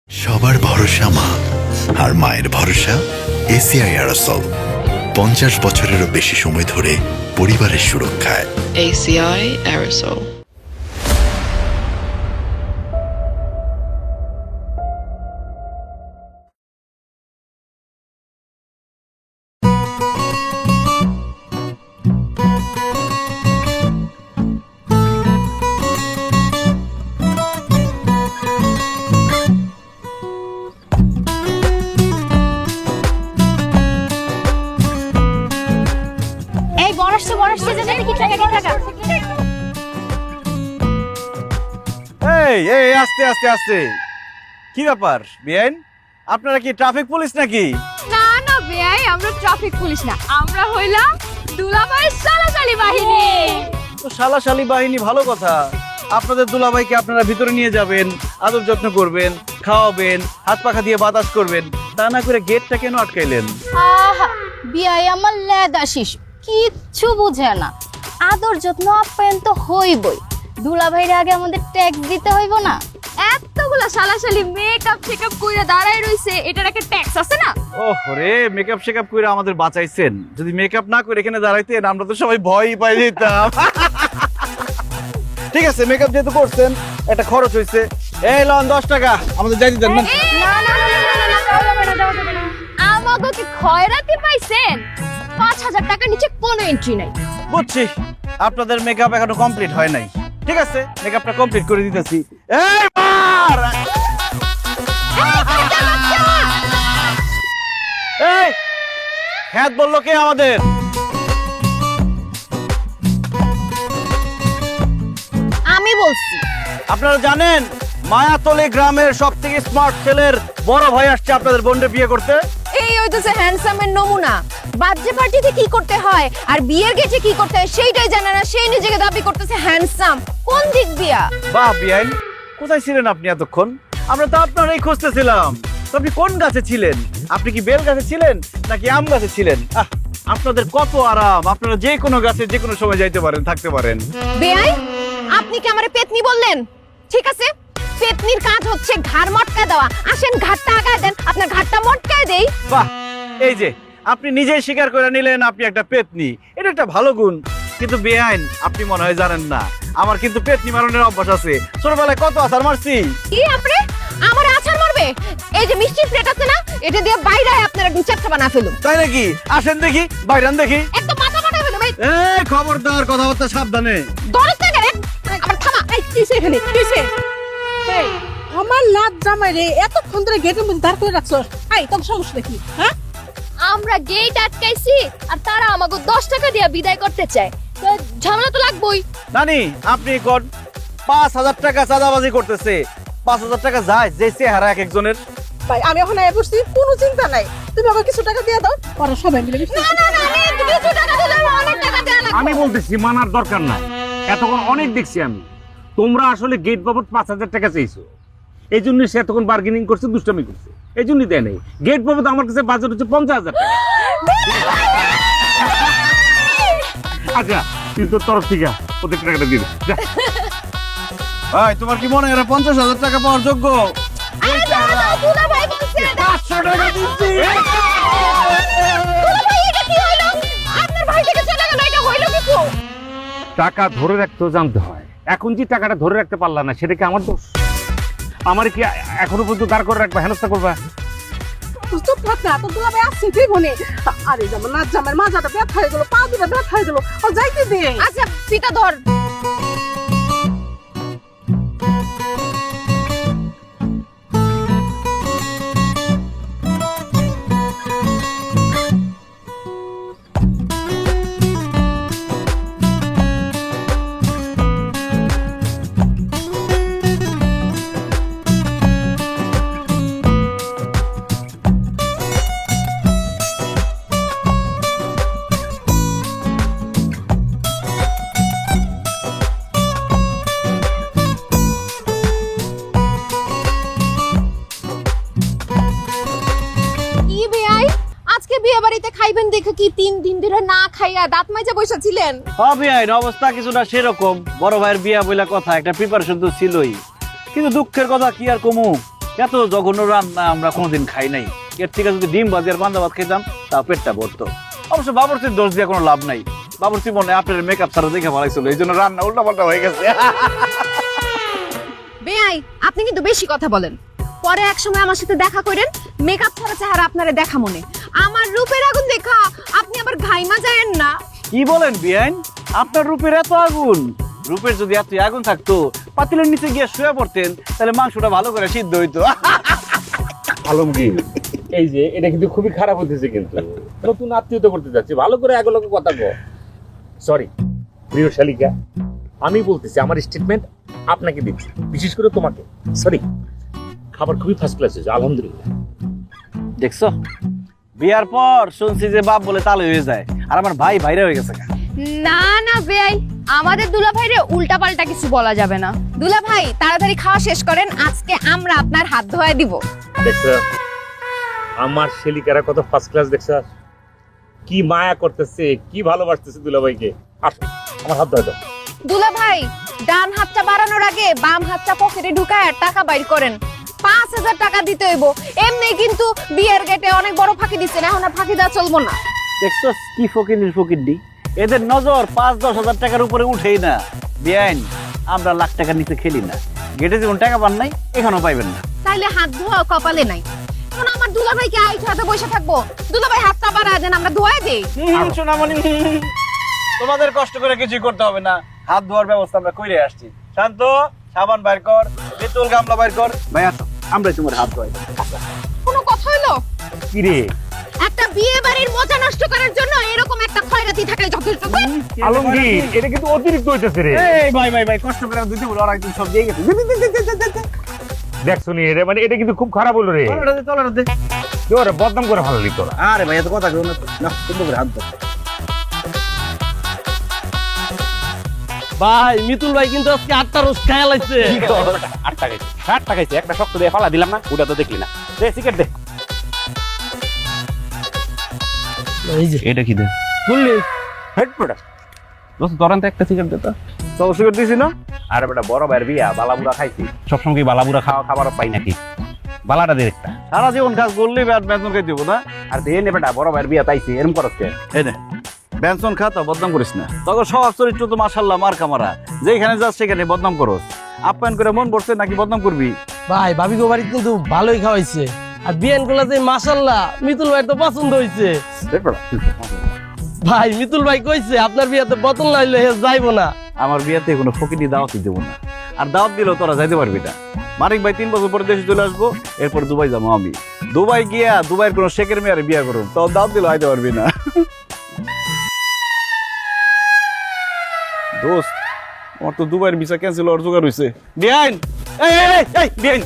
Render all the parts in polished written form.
সবার ভরসা মা, আর মায়ের ভরসা এসিআই অ্যারোসল। 50 বছরেরও বেশি সময় ধরে পরিবারের সুরক্ষায়। ACI Aerosol. এই বরসছে যে কি টাকা এই এই আস্তে আস্তে আস্তে, কি ব্যাপার বিআইন? আপনারা কি ট্রাফিক পুলিশ নাকি? না না বেয়াই, আমরা ট্রাফিক পুলিশ না, আমরা হইলাম দুলাভাই সালাসালি বাহিনী। তো শালাশালি বাহিনী, ভালো কথা। আপনাদের দুলাভাইকে আপনারা ভিতরে নিয়ে যাবেন, আদর যত্ন করবেন, খাওয়াবেন, হাত পাখা দিয়ে বাতাস করবেন, তা না করে গেটটা কেন আটকাইলেন? আহা বিয়াই আমার লেদা শিশু, কিচ্ছু বুঝে না। আদর যত্ন আপ্যায়ন তো হইবই, দুলাভাইয়ের আগে আমাদের ট্যাক্স দিতে হইব না? এতগুলা সালাসালি মেকআপ শেকআপ কইরা দাঁড়ায় রইছে, এটার একটা ট্যাক্স আছে না? ওরে, মেকআপ শেকআপ করে আমাদের বাঁচাইছেন। যদি মেকআপ না করে এখানে দাঁড়াইতেন আমরা তো সবাই ভয়ই পাই যেতাম। ঠিক আছে, মেকআপ যেহেতু করছেন একটা খরচ হইছে। এই লন 10 টাকা আমাদের যাইতে দেন না। না না না না না না, যাওয়া যাবে না, যাওয়া যাবে না। আমাগো কি খয়রাতি পাইছেন? 5000 টাকা নিচে কোনো এন্ট্রি নাই। বুঝছি, আপনাদের মেকআপ এখনো কমপ্লিট হয় নাই। ঠিক আছে, মেকআপটা কমপ্লিট করে দিতেছি। এই মার! এই খ্যাত বললো কে আমাদের? আমি বলছি। আপনারা জানেন মায়াতলী গ্রামের সবথেকে স্মার্ট ছেলের বড় ভাই আসছে আপনাদের বোনকে বিয়ে করতে। এই হইতেছে হ্যান্ডসামের নমুনা। বার্থডে পার্টিতে কি করতে হয় আর বিয়ের গেটে কি করতে হয় সেইটাই জানে না, সেই নিজেকে দাবি করতেছে হ্যান্ডসাম। কোন দিক দিয়া? বাহ বিআইন, কোথায় ছিলেন আপনি এতক্ষণ? আমরা তো আপনারই খুঁজতেছিলাম। তো আপনি কোন গাছে ছিলেন? আপনি কি বেল গাছে ছিলেন নাকি আম গাছে ছিলেন? আপনাদের কত আরাম, আপনারা যে কোনো গাছে যে কোনো সময় যাইতে পারেন, থাকতে পারেন। বেয়াই, আপনি কি আমারে পেতনি বললেন? ঠিক আছে, পেতনির কাজ হচ্ছে ঘাড় মটকায় দেওয়া। আসেন ঘাড়টা আগায় দেন, আপনার ঘাড়টা মটকায় দেই। বাহ, এই যে আপনি নিজেই স্বীকার করে নিলেন আপনি একটা পেতনি, এটা একটা ভালো গুণ। কিন্তু বেআইন, আপনি মনে হয় জানেন না আমার কিন্তু পেতনি মারনের অভ্যাস আছে। ছোটবেলায় কত আছাড় মারছি। কি আপনি আমারে আছাড় মারবে? এই যে মিষ্টির প্লেট আছে না, এটা দিয়ে বাইরে আপনারা একদম চ্যাপটা বানা ফেলুন। তাই নাকি? আসেন দেখি, বাইরান দেখি। একদম মাথা কাটা ফেলুন। এই এই খবরদার, কথাবার্তা সাবধানে। দরজ থেকে রে, আবার থামা। এই কিসে এখানে কিসে? এই আমার লাট জামাই রে এতক্ষণ ধরে গেটের মধ্যে দাঁড় করে রাখছস। আই তোর সমস্যা কি? হ্যাঁ, আমরা গেট আটকাইছি আর তারা আমাকে 10 টাকা দিয়ে বিদায় করতে চায়। তো ঝামেলা তো লাগবেই। নানি, আপনি কোন 5000 টাকা চাঁদাবাজি করতেছে? 5000 টাকা যায় যে চেহারা এক একজনের। ভাই আমি এখন আয় বসছি, কোনো চিন্তা নাই। তুমি আবার কিছু টাকা দিয়ে দাও, পরে সবাই মিলে মিশে। না না না, আমি কিছু টাকা দিলে অনেক টাকা দেয়া লাগবে। আমি বলতেছি মানার দরকার নাই। এতক্ষণ অনেক দেখছি আমি, তোমরা আসলে গেট বাবদ 5000 টাকা চাইছো, এই জন্য সে এতক্ষণ বার্গেনিং করছে, দুষ্টামি করছে, এই জন্যই দেয় নাই। গেট বাবদ আমার কাছে বাজেট হচ্ছে 50000 টাকা। আচ্ছা, তুই তোর তরফ থেকে ওদের টাকাটা দিয়ে দে, যা। ভাই, তোমার কি মনে হয় এরা 50,000 টাকা পাওয়ার যোগ্য? আরে দাও দাও, দুলা ভাই বলছে। 500 টাকা দিচ্ছি। দুলা ভাই, এটা কি হইলো? আপনার ভাই থেকে চলে গেল, এটা হইলো কি কো? টাকা ধরে রাখতেও জানতে হয়। এখন যে টাকাটা ধরে রাখতে পারলা না, সেটা কি আমার দোষ? আমার কি এখনো পর্যন্ত দাঁড় করে রাখবা, হেনস্থা করবা? চুপ থাক না, তোর দুলাভাই আসছে তুই বনে। আরে যেমন লাট জামাইয়ের মাজাটা ব্যথা হয়ে গেল, পা দুটা ব্যথা হয়ে গেল, ও যাইতে দে। আচ্ছা পিতা ধর। বিয়ে বাড়িতে খাইবেন দেখে কি 3 দিন ধরে না খাইয়া দাঁত মাজা বসে ছিলেন? হবে আইন অবস্থা কিছুটা সেরকম। বড় ভাইয়ের বিয়া বইলা কথা, একটা প্রিপারেশন তো ছিলই, কিন্তু দুঃখের কথা কি আর কমু, এত জঘন্য রান্না আমরা কোনোদিন খাই নাই। এর থেকে যদি ডিম ভাজি আর পান্তা ভাত খেতাম তা পেটটা ভরতো। অবশ্য বাবুর্চির দোষ দিয়ে কোনো লাভ নাই। বাবুর্চি মনে হয় আপনার মেকআপ ছাড়া দেখে ভালাইছিল, এই জন্য রান্না উল্টা পাল্টা হয়ে গেছে। বেআই আপনি কিন্তু বেশি কথা বলেন। পরে এক সময় আমার সাথে দেখা করেন, মেকআপ ছাড়া চেহারা আপনারে দেখা মনে। আমার রূপের আগুন দেখা আপনি আবার ঘাইমা যায়েন না। কি বলেন বিয়াইন, আপনার রূপের এত আগুন? রূপের যদি এত আগুন থাকতো পাতিলের নিচে গিয়ে শুয়ে পড়তেন, তাহলে মাংসটা ভালো করে সিদ্ধ হইতো। আলমগীর, এই যে এটা কিন্তু খুবই খারাপ হতেছে, কিন্তু নতুন আত্মীয়তা করতে যাচ্ছি, ভালো করে এগুলোকে কথা কো। সরি প্রিয় শালিকা, আমি বলতেছি আমার স্টেটমেন্ট আপনাকে দিচ্ছি, বিশেষ করে তোমাকে। সরি, খাবার খুবই ফার্স্ট ক্লাস হয়েছে, আলহামদুলিল্লাহ। দেখছো, বিয়ার পর শুনছি যে বাপ বলে তালে হয়ে যায়, আর আমার ভাই ভাইরা হয়ে গেছে। না না বেআই, আমাদের দুলা ভাইরে উল্টা পাল্টা কিছু বলা যাবে না। দুলা ভাই তাড়াতাড়ি খাওয়া শেষ করেন, আজকে আমরা আপনার হাত ধোয়া দিব। দেখছ আমার শালিকারা কত ফার্স্ট ক্লাস, দেখছ কি মায়া করতেছে, কি ভালোবাসতেছে দুলাভাইকে। আসো আমার হাত ধরে দাও। দুলা ভাই ডান হাতটা বাড়ানোর আগে বাম হাতটা পকেটে ঢুকায় টাকা বাইর করেন। 5,000 টাকা দিতে হইব। এমনি কিন্তু বিয়ের গেটে অনেক বড় ফাঁকি দিচ্ছেন, এখন আর ফাঁকি দেওয়া চলবো না। দেখছো কি ফকির ফকিরডি, এদের নজর 5-10 হাজার টাকার উপরে উঠেই না। বিয়াইন, আমরা লাখ টাকার নিচে খেলি না। গেটে যেমন টাকা পান নাই, এখানেও পাইবেন না। তাইলে হাত ধোয়া কপালে নাই। এখন আমার দুলা ভাইকে আইঠা হাতে বসে থাকবো? দুলা ভাই হাতটা বাড়ায় দেন, আমরা ধোয়া দেই। সোনামণি, তোমাদের কষ্ট করে কিছু করতে হবে না, হাত ধোয়ার ব্যবস্থা আমরা কইরে আসছি। শান্ত, সাবান বাইর কর, বেতুল গামলা বাইর কর। ভাই আসো, আমরাই তোমার হাত ধোয়াই। কোনো কথা হইলো? কি রে একটা বিয়ে বাড়ির মজা নষ্ট করার জন্য এরকম একটা খয়রাতি থাকলে যথেষ্ট। আলমগীর, এটা কিন্তু অতিরিক্ত হইতেছে রে। এই ভাই ভাই ভাই, কষ্ট করে দিতে বলো, আর একদম সব দিয়ে গেছে। দেখছো নি রে, মানে এটা কিন্তু খুব খারাপ হলো রে। তলাটা দে। তোরে বদনাম করে ভালো লিখতো না। আরে ভাই, এত কথা কেউ না তো। না, সুন্দর করে হাত ধর। ভাই মিতুল ভাই কিন্তু আজকে 8টা রোজ খায়া লাইছে। 8 টাকা 60 টাকা একটা শক্ত দিয়ে ফালা দিলাম না, ওটা তো দেখলি না। দে সিগারেট দে। এই যে এটা কি দে? বললি হেড প্রোডাক্ট। দোস্ত ধরেন তো একটা সিগারেট দে তো। তো সিগারেট দিছি না? আরে বেটা, বড় ভাইয়ের বিয়া, বালাবুড়া খাইছি। সবসময় কি বালাবুড়া খাবার পাই নাকি? বালাটা দে একটা। সারা জীবন কাজ করলে বেতন খাই দিব না? আর দে নে বেটা, বড় ভাইয়ের বিয়া তাইছি, এরকম করছ কে? এই নে, বেনসন খা, তো বদনাম করিস না। তখন স্বভাব চরিত্র তো মাশাআল্লাহ মার কামারা, যেখানে যাস সেখানে বদনাম করস। আপ্যায়ন করে মন পড়ছে নাকি বদনাম করবি? ভাই ভাবি গো বাড়ি কিন্তু ভালোই খাওয়াইছে। আর বিয়ান গুলা যে মাশাআল্লাহ, মিতুল ভাই তো পছন্দ হইছে। ভাই মিতুল ভাই কইছে আপনার বিয়াতে বোতল না হইলে হে যাইবো না। আমার বিয়েতে কোনো ফকিনি দাওয়াতই দেবো না, আর দাওয়াত দিলেও তোরা যাইতে পারবি না। মানিক ভাই 3 বছর পরে দেশে চলে আসবো, এরপর দুবাই যাবো আমি। দুবাই গিয়া দুবাইয়ের কোনো শেখের মেয়ারে বিয়া করুন, তো দাওয়াত দিলেও আইতে পারবি না। দোস্ত, আমার তো দুবাইয়ের ভিসা ক্যান্সেল হওয়ার জোগাড় হয়েছে। বিয়াইন, এই বিয়াইন,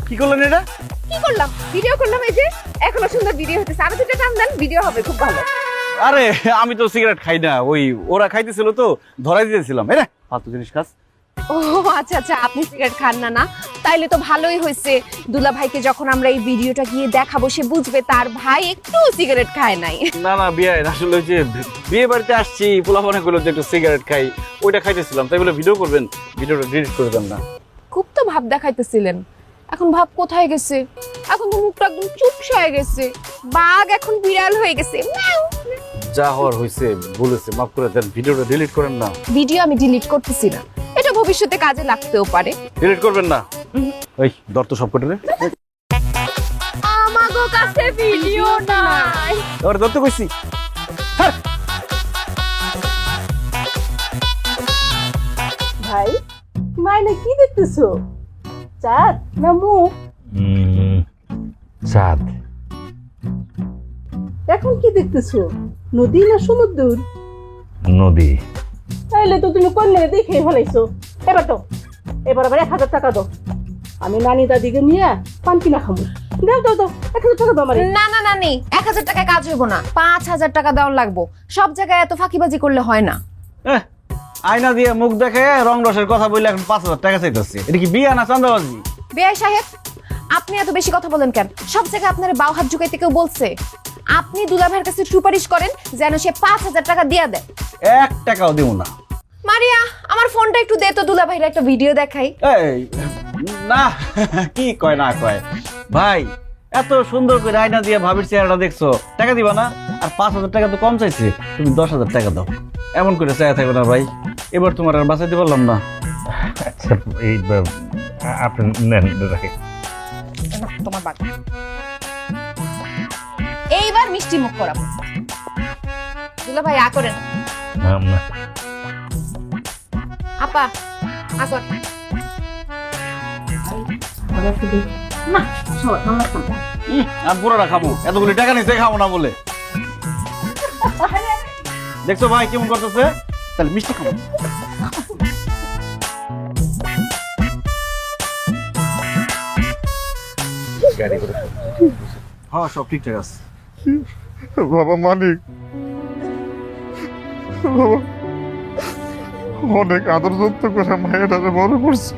কি করলেন এটা? কি করলাম? ভিডিও করলাম। এই যে এখনো সুন্দর ভিডিও হতেছে, আরো দুটো টান দেন, ভিডিও হবে খুব ভালো। আরে আমি তো সিগারেট খাই না, ওই ওরা খাইতেছিল তো ধরাই দিতেছিলাম। এই রে, ফালতু জিনিস খাস। ও আচ্ছা আচ্ছা, আপনি সিগারেট খান না? না, তাইলে তো ভালোই হয়েছে। দুলা ভাইকে যখন আমরা এই ভিডিওটা গিয়ে দেখাবো, সে বুঝবে তার ভাই একটু সিগারেট খায় নাই। না না বিয়াইন, আসলে ওই যে বিয়ে বাড়িতে আসছি, পোলাপানে কইলো যে একটু সিগারেট খাই, ওইটা খাইতেছিলাম, তাই বলে ভিডিও করবেন, ভিডিওটা ডিলিট করে দেন না। খুব তো ভাব দেখাইতেছিলেন, এখন ভাব কোথায় গেছে? এখন তো মুখটা একদম চুপসে হয়ে গেছে, বাঘ এখন বিড়াল হয়ে গেছে। ম্যাও। যা হওয়ার হয়েছে বলেছে, মাফ করে দেন, ভিডিওটা ডিলিট করেন না। ভিডিও আমি ডিলিট করতেছি না, এটা ভবিষ্যতে কাজে লাগতেও পারে। ডিলিট করবেন না। ওই দর তো সব কটে রে, আমাগো কাছে ভিডিও নাই। ওরে দর তো কইছি। ভাই মাইনে কি দেখতেছো? চাঁদ না মুখ? চাঁদ। এখন কি দেখতেছো? নদী না সমুদ্র? নদী। তাইলে তো তুমি কোন মেয়ে দেখে ফেলাইছো। এবার আবার 1000 টাকা দাও, আমি নানি দাদিকে নিয়ে পান কিনা খাবো। দাও দাও দাও, 1000 টাকা দাও আমারে। না না না, নেই, 1000 টাকায় কাজ হইব না, 5000 টাকা দেওয়ার লাগবো। সব জায়গায় এত ফাঁকিবাজি করলে হয় না। আয়না দিয়ে মুখ দেখে রং রসের কথা বললে এখন 5000 টাকা চাইতেছে। এটা কি বিয়া না চান্দাবাজি? বেআই সাহেব, আপনি এত বেশি কথা বলেন কেন? সব জায়গায় আপনার বাউ হাত ঝুঁকাইতে কেউ বলছে? আপনি দুলা ভাইয়ের কাছে সুপারিশ করেন যেন সে 5000 টাকা দিয়ে দেয়। 1 টাকাও দিব না। মারিয়া, আমার ফোনটা একটু দে তো, দুলা ভাইয়ের একটা ভিডিও দেখাই। এই না কি কয় না কয় ভাই, এত সুন্দর করে আয়না দিয়ে ভাবির চেহারাটা দেখছো, টাকা দিবা না? আর 5,000 টাকা তো কম চাইছে, তুমি 10,000 টাকা দাও। এমন করে চাইয়া থাকবে না ভাই, এবার তোমার আর বাঁচাইতে পারলাম না। আচ্ছা এই আপনি নেন রাখেন। তোমার বাদ এইবার মিষ্টি মুখ করাবো। দুলা ভাই আ করেন। না আপা আ কর। না সবাই আমার আমি পুরোটা খাবো, এতগুলি টাকা নিচে খাবো না বলে। দেখছো ভাই কেমন করতেছে, তাহলে মিষ্টি খাবো। গাড়ি করে হ্যাঁ সব ঠিকঠাক আছে। বাবা মালিক, বাবা অনেক আদর যত্ন করে মায়েরারে বড় করছে,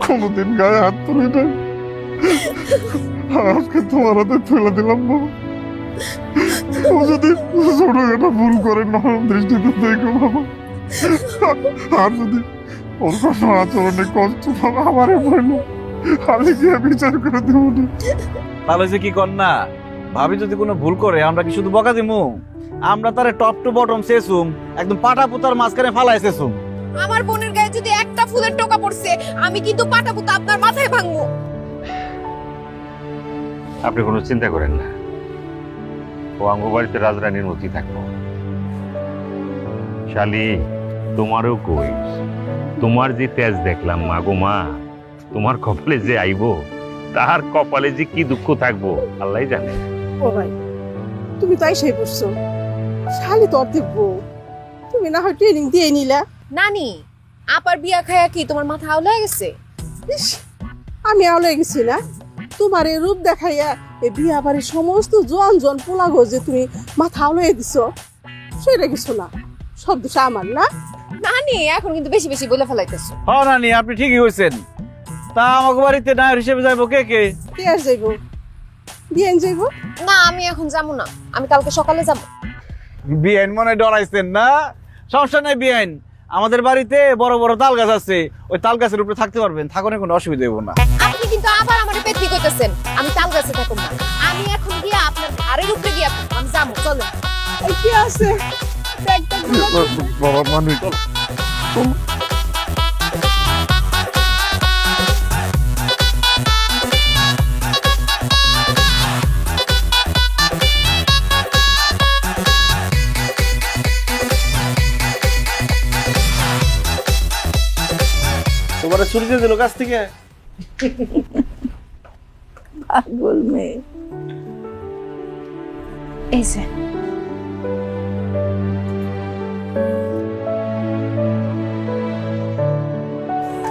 কোনোদিন গায়ে হাত তুলে নাই। আজকে তোমার হাতে তুলে দিলাম বাবা। ও যদি ছোটখাটো ভুল করে নরম দৃষ্টিতে দেখো বাবা, আর যদি ওর কোনো আচরণে কষ্ট পাবে আমারে বলল, আমি গিয়ে বিচার করে দেবো না। তাহলে যে কি কর না, ভাবি যদি কোনো ভুল করে আমরা কি শুধু বকা দিমু? আমরা তারে টপ টু বটম শেষুম, একদম পাটা পুতার মাঝখানে ফালাই শেষুম। আমার বোনের গায়ে যদি একটা ফুলের টোকা পড়ছে, আমি কিন্তু পাটা পুতা আপনার মাথায় ভাঙবো। আপনি কোনো চিন্তা করেন না, ও অঙ্গবাড়িতে রাজরানীর মতোই থাকবো। শালি তোমারও কই, তোমার যে তেজ দেখলাম মা গো মা, তোমার কপালে যে আইবো, তার কপালে যে কি দুঃখ থাকবো আল্লাহ জানে। ও ভাই, তুমি তো আইসাই পড়ছো, শালি তো অর্ধেক বউ, তুমি না হয় ট্রেনিং দিয়ে নিলা। নানি, আপার বিয়া খায়া কি তোমার মাথা আউলা গেছে? ইস, আমি আওলে গেছি না, তোমার এই রূপ দেখাইয়া এই বিয়া বাড়ির সমস্ত জন পোলা যে তুমি মাথা আওলে দিছো, সেটা কিছু না, সব দোষ আমার না। নানি এখন কিন্তু বেশি বেশি বলে ফেলাইতেছো। হ্যাঁ নানি, আপনি ঠিকই কইছেন। তা আমাকে বাড়িতে নায়র হিসেবে যাইবো কে কে? কে আর যাইবো? বিয়ান যাইবো? না আমি এখন যাবো না, আমি কালকে সকালে যাব। বিআইন মনে হয় ডরাইছেন না? সমস্যা নাই বিআইন, আমাদের বাড়িতে বড় বড় তাল গাছ আছে, ওই তাল গাছের উপরে থাকতে পারবেন, থাকলে কোনো অসুবিধা হইব না। আপনি কিন্তু আবার আমার পেত্নি কইতেছেন, আমি তাল গাছে থাকুম না। আমি এখন গিয়া আপনার ঘাড়ের উপরে গিয়া আমি যাবো, চলো। এই কে আছে? ব্যাগটা গুলো বাবা মালিক, তোমার ছুটি দিয়ে দিল কাছ থেকে। পাগল মেয়ে। এই যে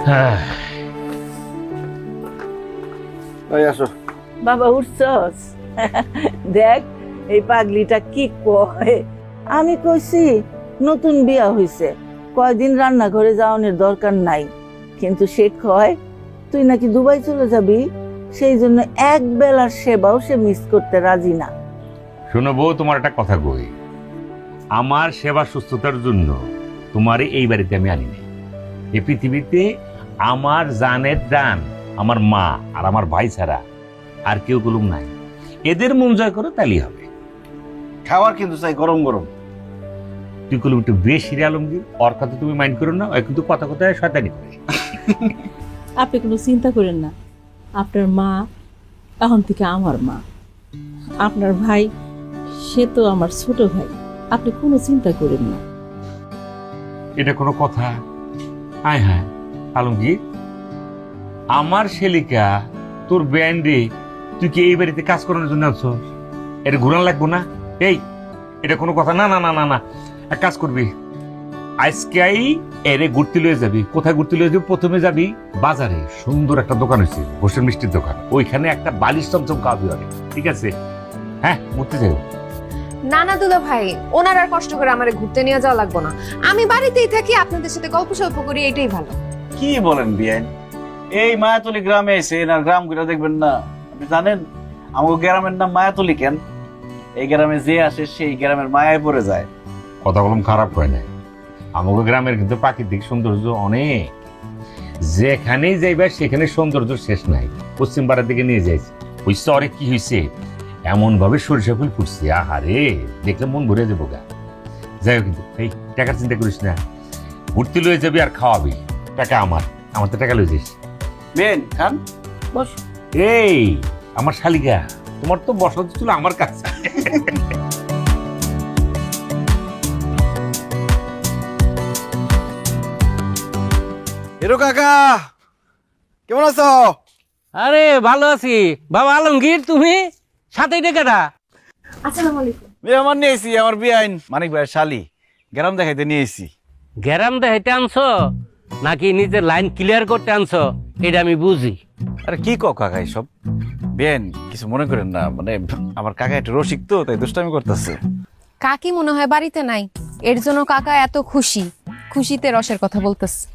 হ্যাঁ এই আসো। বাবা উঠছস? দেখ এই পাগলিটা কি কয়। আমি কইছি নতুন বিয়া হইছে, কয়দিন রান্নাঘরে যাওয়ানোর দরকার নাই, কিন্তু সে কয় তুই নাকি দুবাই চলে যাবি, সেই জন্য এক বেলার সেবাও সে মিস করতে রাজি না। শোনো বউ, তোমার একটা কথা কই, আমার সেবা সুস্থতার জন্য তোমার এই বাড়িতে আমি আনি নাই। এই পৃথিবীতে আমার জানের জান আমার মা আর আমার ভাই ছাড়া আর কেউ কুলুম নাই। এদের মন জয় করো তালি হবে। খাবার কিন্তু চাই গরম গরম। তুই কুলুম একটু বেশি রে আলমগীর, ওর কথা তুমি মাইন্ড করো না, ওই কিন্তু কথা কথায় শয়তানি করে। আপনি কোনো চিন্তা করেন না, আপনার মা এখন থেকে আমার মা, আপনার ভাই সে তো আমার ছোট ভাই, আপনি কোনো চিন্তা করেন না। এটা কোনো কথা? আয় হ্যাঁ আলমগীর, আমার শেলিকা তোর ব্যান্ডে তুই কি এই বাড়িতে কাজ করানোর জন্য আছো? এটা ঘুরান লাগবো না? এই এটা কোনো কথা? না না না না না, এক কাজ করবি, আজকেই এরে ঘুরতে লয়ে যাবি। কোথায় ঘুরতে লয়ে যাবি? প্রথমে যাবি বাজারে, সুন্দর একটা দোকান হয়েছে বসের মিষ্টির দোকান, ওইখানে একটা বালিশ চমচম খাওয়াবি হবে, ঠিক আছে? হ্যাঁ ঘুরতে যাবো। না না দুলা ভাই, ওনার আর কষ্ট করে আমারে ঘুরতে নিয়ে যাওয়া লাগবো না, আমি বাড়িতেই থাকি, আপনাদের সাথে গল্প সল্প করি, এটাই ভালো। কি বলেন বিআইন, এই মায়াতলি গ্রামে এসে না গ্রাম ঘুরে দেখবেন না? আপনি জানেন আমাকে গ্রামের নাম মায়াতলি কেন? এই গ্রামে যে আসে সেই গ্রামের মায়ায় পড়ে যায়। কথা বললাম খারাপ হয় না, আমাকে গ্রামের কিন্তু প্রাকৃতিক সৌন্দর্য অনেক। যেখানেই যাইবা সেখানে সৌন্দর্য শেষ নাই। পশ্চিম পাড়ার দিকে নিয়ে যাইছি, ওই চরে কি হয়েছে, এমন ভাবে সরিষা ফুল ফুটছে, আহারে দেখলে মন ভরে যাবো গা। যাই হোক, কিন্তু এই টাকার চিন্তা করিস না, ঘুরতে লয়ে যাবি আর খাওয়াবি, টাকা আমার তো টাকা লয়ে যাইস। বেন খান বস। এই আমার শালিকা, তোমার তো বসত ছিল আমার কাছে। হিরো কাকা কেমন আছো? আরে ভালো আছি বাবা। আলমগীর, তুমি সাথে ডেকেটা? মেহমান নিয়ে এসি, আমার বিয়াইন মানিক ভাইয়ের শালি, গ্রাম দেখাইতে নিয়ে এসি। গ্যারাম দেখাইতে আনছো নাকি নিজের লাইন ক্লিয়ার করতে আনছো, এটা আমি বুঝি। আরে কি কও কাকা এইসব? বেন কিছু মনে করেন না, মানে আমার কাকা একটু রসিক তো, তাই দুষ্টামি করতেছে। কাকি মনে হয় বাড়িতে নাই, এর জন্য কাকা এত খুশিতে রসের কথা বলতেছে।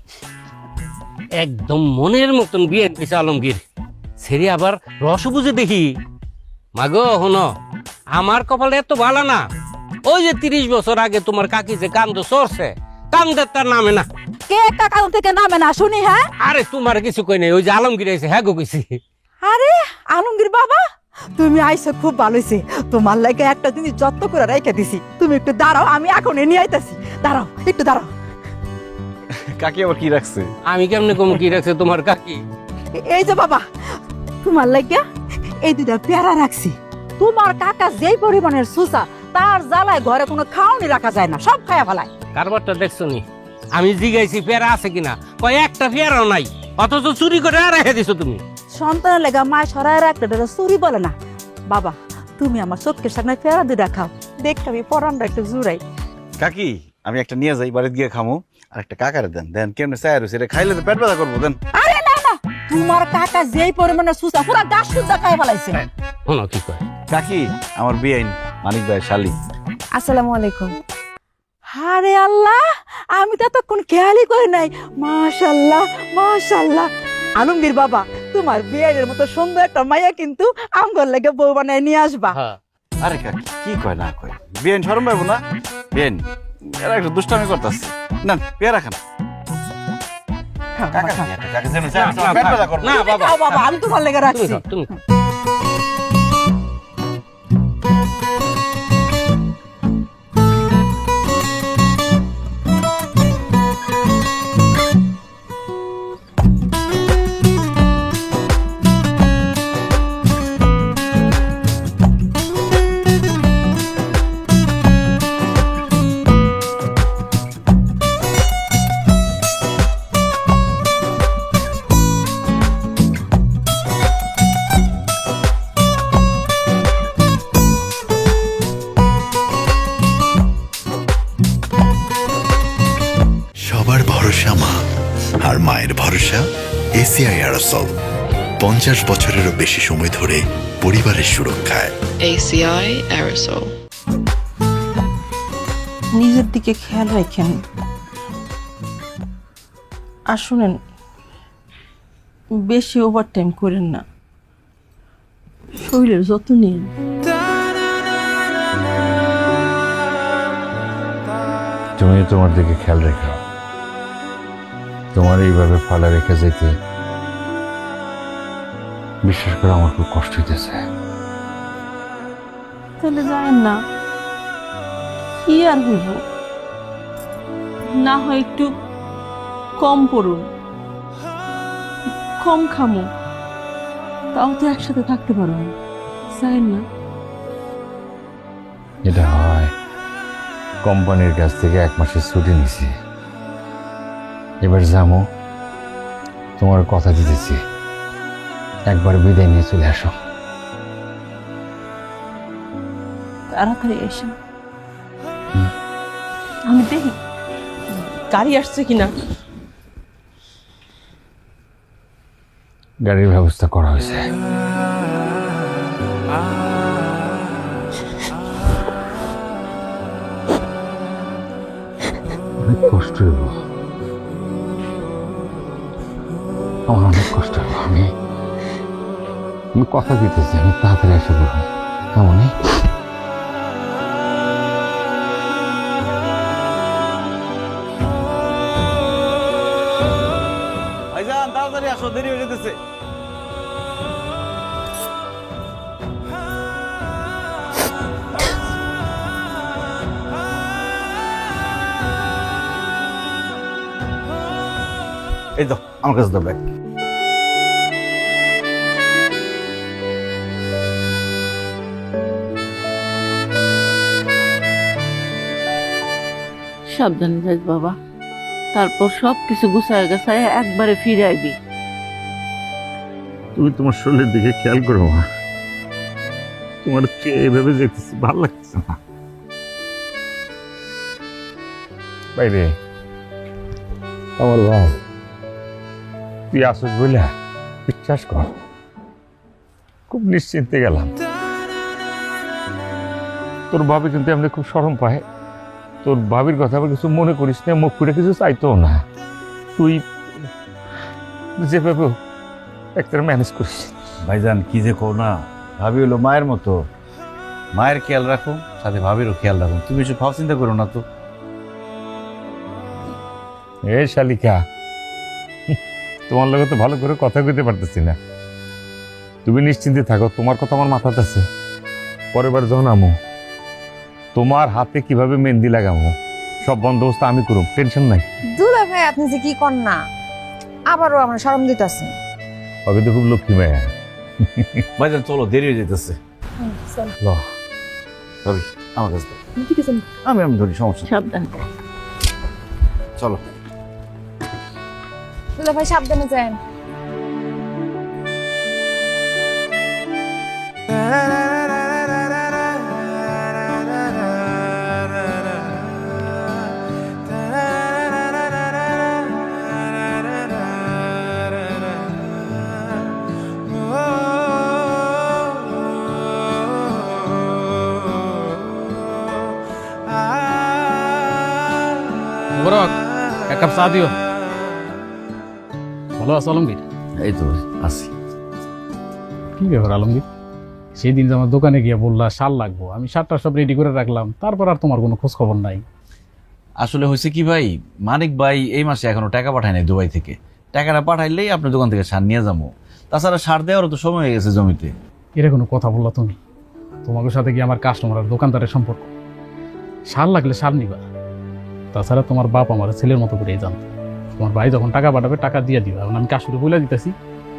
একদম মনের মতন বিয়ে দিছে আলমগীর, সেরি আবার রস বুঝে দেখি। মাগো হনো, আমার কপালে এত ভালো না। ওই যে 30 বছর আগে তোমার কাকি যে কান্দ সরছে, কান্দের তার নামে না। কে কাকা থেকে নামে না শুনি? হ্যাঁ, আরে তোমার কিছু কই নাই, ওই যে আলমগীর আইছে হ্যাঁ গো কইছি। আরে আলমগীর বাবা, তুমি আইসো খুব ভালো হইছে। তোমার লাগে একটা জিনিস যত্ন করে রেখে দিছি, তুমি একটু দাঁড়াও, আমি এখন নিয়ে আইতাছি। দাঁড়াও, একটু দাঁড়াও। কাকি আবার কি রাখছে? আমি কেমনে কম কি রাখছে তোমার কাকি? এই যে বাবা, তোমার লাগে এই দুটা পেয়ারা রাখছি। তোমার কাকা যেই পরিমাণের সুসা, তার জ্বালায় ঘরে কোনো খাওয়ানি রাখা যায় না, সব খায়া ফেলায়। কারবারটা দেখছো নি? আমি জিগাইছি পেয়ারা আছে কিনা, কয় একটা পেয়ারাও নাই, অথচ চুরি করে আর রেখে দিছো তুমি। সন্তানের লেগা মায় সরায় রাখতে চুরি বলে না। বাবা, তুমি আমার চোখের সামনে পেয়ারা দুটা খাও, দেখে আমি পরামটা একটু জুড়াই। কাকি আমি একটা নিয়ে যাই, বাড়িতে গিয়ে খামো। আর একটা কাকারে দেন, দেন কেমনে চায় রয়েছে, এটা খাইলে তো পেট ব্যথা করবো। দেন। আরে না না, তোমার কাকা যেই পরিমাণে সুসা, পুরা গাছ সুদ্ধা খাই ফেলাইছে। শোনো কি কয়। কাকি আমার বিয়াইন মানিক ভাইয়ের শালি। আসসালামু আলাইকুম। আরে আল্লাহ, আমি তো এতক্ষণ খেয়ালই করি নাই। মাশাল্লাহ মাশাল্লাহ। আলমগীর বাবা, তোমার বিয়ের মতো সুন্দর একটা মাইয়া কিন্তু আমগর লাগে বউ বানায় নিয়ে আসবা। হ্যাঁ, আরে কাকি কি কয় না কয়, বিয়াইন শরম পাইবো না? বিয়াইন এরা একটু দুষ্টামি করতেছে। না পেয়ারা খান। কাকা কাকা যেন চায় রয়েছে, পেট ব্যথা করবো। না বাবা, খাও বাবা, আমি তোমার লেগে তুমি রাখছি। খাও, তুমি খাও। সবার ভরসা মা, আর মায়ের ভরসা এসিআই আরসল। 50 বছরেরও বেশি সময় ধরে পরিবারের সুরক্ষায়। ACI Aerosol. নিজের দিকে খেয়াল রাখেন। আর শুনেন, বেশি ওভারটাইম করেন না, শরীরের যত্ন নিন। তুমি তোমার দিকে খেয়াল রেখো, তোমার এইভাবে ফালা রেখে যেতে বিশ্বাস করে আমার খুব কষ্ট হইতেছে। তাহলে যায়েন না, কি আর হইব, না হয় একটু কম পড়ুন, কম খামো, তাও তো একসাথে থাকতে পারো না। যায়েন না। এটা হয়, কোম্পানির কাছ থেকে 1 মাসের ছুটি নিছি, এবার যাবো। তোমার কথা দিতেছি, একবার বিদায় নিয়ে চলে আসো। তাড়াতাড়ি এসে আমি দেখি গাড়ি আসছে কিনা। গাড়ির ব্যবস্থা করা হয়েছে। অনেক কষ্ট হইব, আমার অনেক কষ্ট হইব। আমি কথা দিতেছি, আমি তাড়াতাড়ি এসে বলবো। কেমন? ভাইজান আমার কাছে দাও ব্যাগ। সাবধানে যাইস বাবা, তারপর সব কিছু গুছায় গাছায় একবারে ফিরে আইবি। তুমি তোমার শরীরের দিকে খেয়াল করো মা, তোমার এভাবে দেখতেছি ভালো লাগছে না। বাইরে আমার ভাই, তুই আসিস বলে বিশ্বাস কর খুব নিশ্চিন্তে গেলাম। তোর ভাবি কিন্তু এমনি খুব শরম পায়। তোর ভাবির কথা আবার কিছু মনে করিস না, মুখ ফুটে কিছু চাইতো না। তুই যেভাবে একটা ম্যানেজ করিস। ভাইজান কি যে কও না, ভাবি হলো মায়ের মতো, মায়ের খেয়াল রাখো সাথে ভাবিরও খেয়াল রাখো, তুমি এসব ভাব চিন্তা করো না তো। এ শালিকা, তোমার লগে তো ভালো করে কথা কইতে পারতেছি না। তুমি নিশ্চিন্তে থাকো, তোমার কথা আমার মাথাতে আছে। পরের বার যখন আমো, তোমার হাতে কিভাবে মেহেন্দি লাগাবো সব বন্দোবস্ত আমি করব, টেনশন নাই। দুলা ভাই আপনি যে কি কর না, আবারও আমার শরম দিতেছে। ওকে তো খুব লক্ষ্মী মায়া। ভাইজান চলো, দেরি হয়ে যেতেছে। ল, ভাবি আমার কাছে দাও। ঠিক আছে, আমি ধরি, সমস্যা নেই। সাবধানে। চলো। দুলা ভাই সাবধানে যান। এক কাপ চা দিও। ভালো আছো আলমগীর? এই তো আসি। কি ব্যাপার আলমগীর, সেই দিন যে আমার দোকানে গিয়ে বললা শাল লাগবো, আমি শালটা সব রেডি করে রাখলাম, তারপর আর তোমার কোনো খোঁজ খবর নাই। আসলে হয়েছে কি ভাই, মানিক ভাই এই মাসে এখনো টাকা পাঠায় নাই দুবাই থেকে। টাকাটা পাঠাইলেই আপনার দোকান থেকে সার নিয়ে যাবো। তাছাড়া সার দেওয়ারও তো সময় হয়ে গেছে জমিতে। এরা কোনো কথা বললা তুমি? তোমাদের সাথে কি আমার কাস্টমার আর দোকানদারের সম্পর্ক? শাল লাগলে শাল নিবা। তাছাড়া তোমার বাপ আমার ছেলের মতো করে জানতো। তোমার ভাই যখন টাকা পাঠাবে টাকা দিয়ে দিবা। এখন আমি কাশুরে বলে দিতেছি,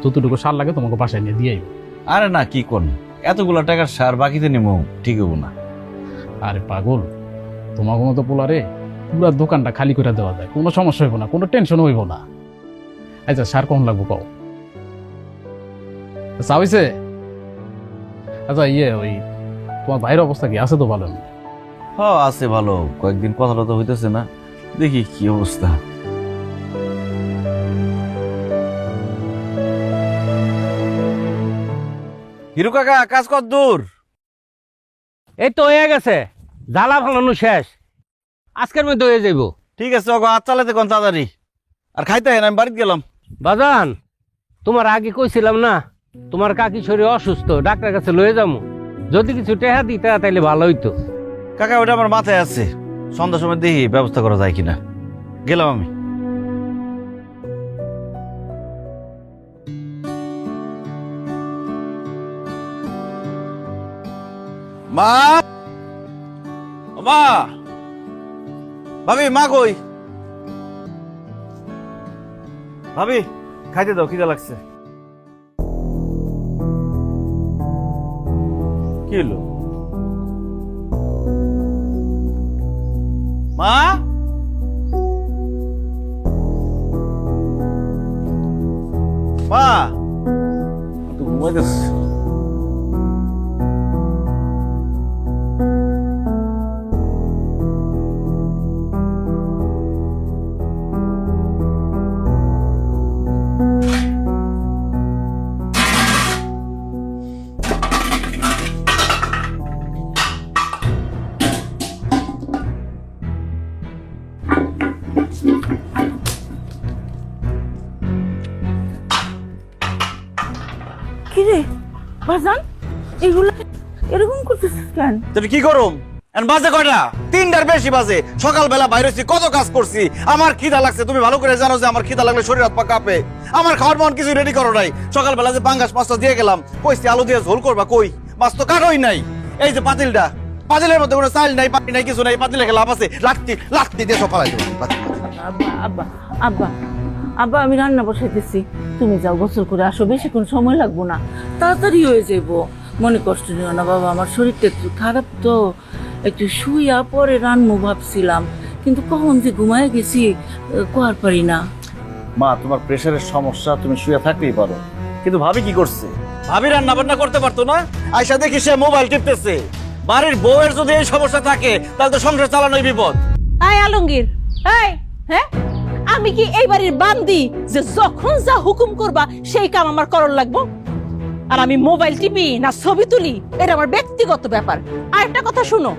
যতটুকু সার লাগে তোমাকে বাসায় নিয়ে দিয়ে আইবো। আরে না, কি কোন এতগুলা টাকার সার বাকিতে নেবো, ঠিক হবো না। আরে পাগল, তোমাকে মতো পোলারে পুরা দোকানটা খালি করে দেওয়া যায়, কোনো সমস্যা হইব না, কোনো টেনশন হইব না। আচ্ছা সার কখন লাগবো কও? চা হইছে? আচ্ছা ওই তোমার ভাইয়ের অবস্থা কি আছে? তো ভালো হ্যাঁ আছে ভালো, কয়েকদিন কথাটা তো হইতেছে না, দেখি কি অবস্থা। হিরু কাকা, কাজ কত দূর? এই তো হয়ে গেছে, জ্বালা ফালানো শেষ, আজকের মধ্যে হয়ে যাইব। ঠিক আছে, হাত চালাতে কোন তাড়াতাড়ি। আর খাইতে হয় না, আমি বাড়িতে গেলাম। বাজান, তোমার আগে কইছিলাম না তোমার কাকি শরীর অসুস্থ, ডাক্তার কাছে লয়ে যাবো। যদি কিছু টেহা দিতে তাইলে ভালো হইতো। কাকা ওটা আমার মাথায় আছে, সন্ধ্যার সময় দেখি ব্যবস্থা করা যায় কিনা। গেলাম আমি। মা, মা, ভাবি, মা কই? ভাবি খাইতে দাও, খিদা লাগছে। কি হলো মা? মা তো ঘুমাইতেছে। কিরে বাজান, এগুলো এরকম করতেছিস কেন? তুমি কি করুম? বাজে কয়টা? 3টার বেশি বাজে। সকালবেলা বাইরে হইছি, কত কাজ করছি। আমার খিদা লাগছে, তুমি ভালো করে জানো যে আমার খিদা লাগলে শরীর হাত পা কাঁপে। আমার খাওয়ার মন কিছু রেডি করো নাই। সকালবেলা যে পাঙ্গাস মাছটা দিয়ে গেলাম, কইছি আলু দিয়ে ঝোল করবা, কই মাছ তো কাটোই নাই। এই যে পাতিলটা, পাতিলের মধ্যে কোনো চাল নাই, পানি নাই, কিছু নাই। পাতিলে লাভ আছে, লাকতি দিয়ে সব ফালাই দেবো। আব্বা আব্বা আব্বা আব্বা আমি রান্না বসাইতেছি, তুমি যাও গোসল করে আসো, বেশিক্ষণ সময় লাগবো না, তাড়াতাড়ি হয়ে যাইবো। মনে কষ্ট নিও না বাবা, আমার শরীরটা একটু খারাপ তো, একটু শুইয়া পরে রান্নু ভাবছিলাম, কিন্তু কখন যে ঘুমায় গেছি কোয়ার পারি না। মা তোমার প্রেশারের সমস্যা, তুমি শুয়ে থাকতেই পারো, কিন্তু ভাবি কি করছে? ভাবি রান্না বান্না করতে পারতো না? আয়সা দেখি সে মোবাইল টিপতেছে। বাড়ির বউয়ের যদি এই সমস্যা থাকে তাহলে তো সংসার চালানোই বিপদ। এই আলমগীর, এই হ্যাঁ, আমি কি এই বাড়ির বান্দি যে যখন যা হুকুম করবা সেই কাম আমার করণ লাগবো? আর আমি মোবাইল টিপি না ছবি তুলি এটা আমার ব্যক্তিগত ব্যাপার। আর একটা কথা শুনো,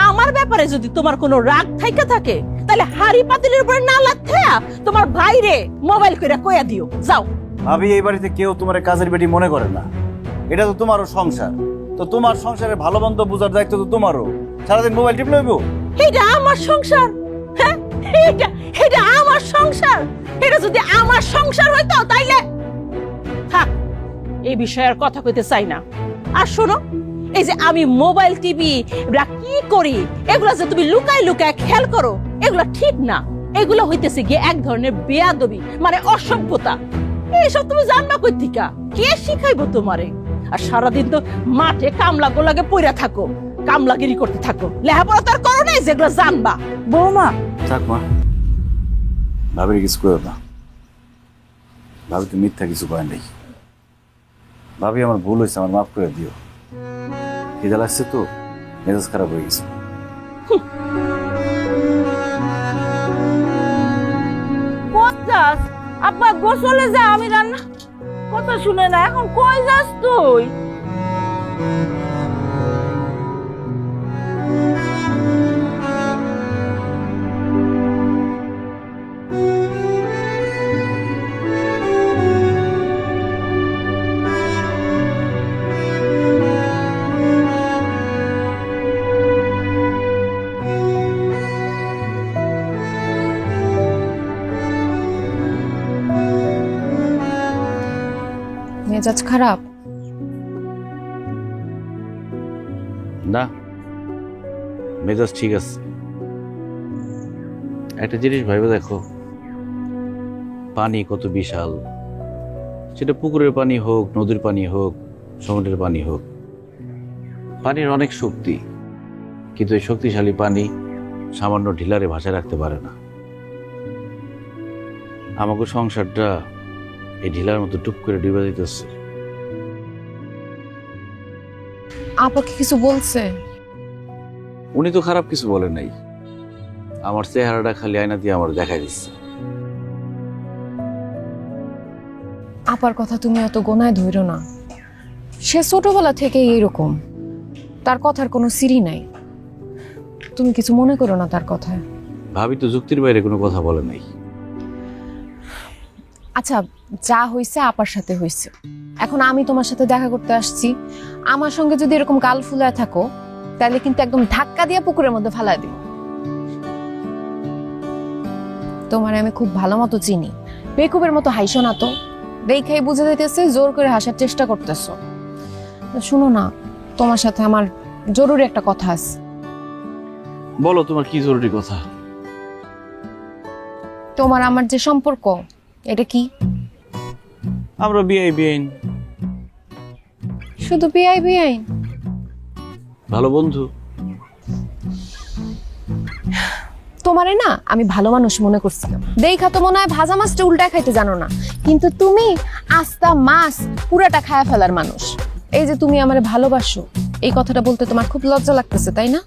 আমার ব্যাপারে যদি তোমার কোনো রাগ থাইকা থাকে তাহলে হাড়ি পাতিলের উপরে না লাথেয়া তোমার ভাইরে মোবাইল কইরা কইয়া দিও। যাও। ভাবি এই বাড়িতে কেউ তোমার কাজের বেটি মনে করে না, এটা তো তোমারও সংসার, তো তোমার সংসারে ভালো মন্দ বোঝার দায়িত্ব তো তোমারও। সারাদিন মোবাইল টিপ লইবো? এটা আমার সংসার, হ্যাঁ এটা আমার সংসার। এটা যদি আমার সংসার হইতো তাইলে থাক, এই বিষয়ে আর কথা কইতে চাই না। আর শোনো, এই যে আমি মোবাইল টিভি কি করি এগুলা যে তুমি লুকায় লুকায় খেয়াল করো, এগুলা ঠিক না। এগুলো হইতেছে গিয়ে এক ধরনের বেয়াদবি, মানে অসভ্যতা। এইসব তুমি জানবা কই থিকা? কে শিখাইবো তোমারে? আর সারাদিন তো মাঠে কামলা গোলাগে পইরা থাকো, কামলাগিরি করতে থাকো, লেখাপড়া তার করো নাই যেগুলো জানবা। বৌমা থাক মা, ভাবির কিছু করো না। ভাবি তো মিথ্যা কিছু কয় নাই। ভাবি আমার ভুল হয়েছে, আমার মাফ করে দিও। খিদা লাগছে তো, মেজাজ খারাপ হয়ে গেছে। যাস আব্বা, গোসলে যা, আমি রান্না কথা শুনে না। এখন কই যাস তুই? মেজাজ খারাপ? না, মেজাজ ঠিক আছে। একটা জিনিস ভাইবে দেখো, পানি কত বিশাল, সেটা পুকুরের পানি হোক, নদীর পানি হোক, সমুদ্রের পানি হোক, পানির অনেক শক্তি, কিন্তু এই শক্তিশালী পানি সামান্য ঢিলারে ভাষায় রাখতে পারে না। আমাকে সংসারটা এই ঢিলার মতো টুপ করে ডুবে দিতেছে। আপাকে কিছু বলছে? উনি তো খারাপ কিছু বলে নাই, আমার চেহারাটা খালি আয়না দিয়ে আমার দেখাই দিচ্ছে। আপার কথা তুমি অত গোনায় ধরো না, সে ছোটবেলা থেকে এইরকম, তার কথার কোনো সিরি নাই। তুমি কিছু মনে করো না তার কথায়। ভাবি তো যুক্তির বাইরে কোনো কথা বলে নাই। আচ্ছা, যা হয়েছে আপার সাথে হয়েছে, এখন আমি তোমার সাথে দেখা করতে আসছি, আমার সঙ্গে যদি এরকম গাল ফুলায় থাকো তাহলে কিন্তু একদম ধাক্কা দিয়ে পুকুরের মধ্যে ফালাই দিব। তোমার আমি খুব ভালো মতো চিনি, বেকুবের মতো হাইসো না তো, দেখাই বুঝে যাইতেছে জোর করে হাসার চেষ্টা করতেছো। শুনো না, তোমার সাথে আমার জরুরি একটা কথা আছে। বলো, তোমার কি জরুরি কথা? তোমার আমার যে সম্পর্ক, এটা কি? আমরা বিআই বিআইন। শুধু বিআই বিআইন? ভালো বন্ধু। তোমারে না আমি ভালো মানুষ মনে করছিলাম, দেখা তো মনে হয় ভাজা মাছটা উল্টায় খাইতে জানো না, কিন্তু তুমি আস্তা মাছ পুরাটা খায়া ফেলার মানুষ। এই যে তুমি আমারে ভালোবাসো, এই কথাটা বলতে তোমার খুব লজ্জা লাগতেছে, তাই না?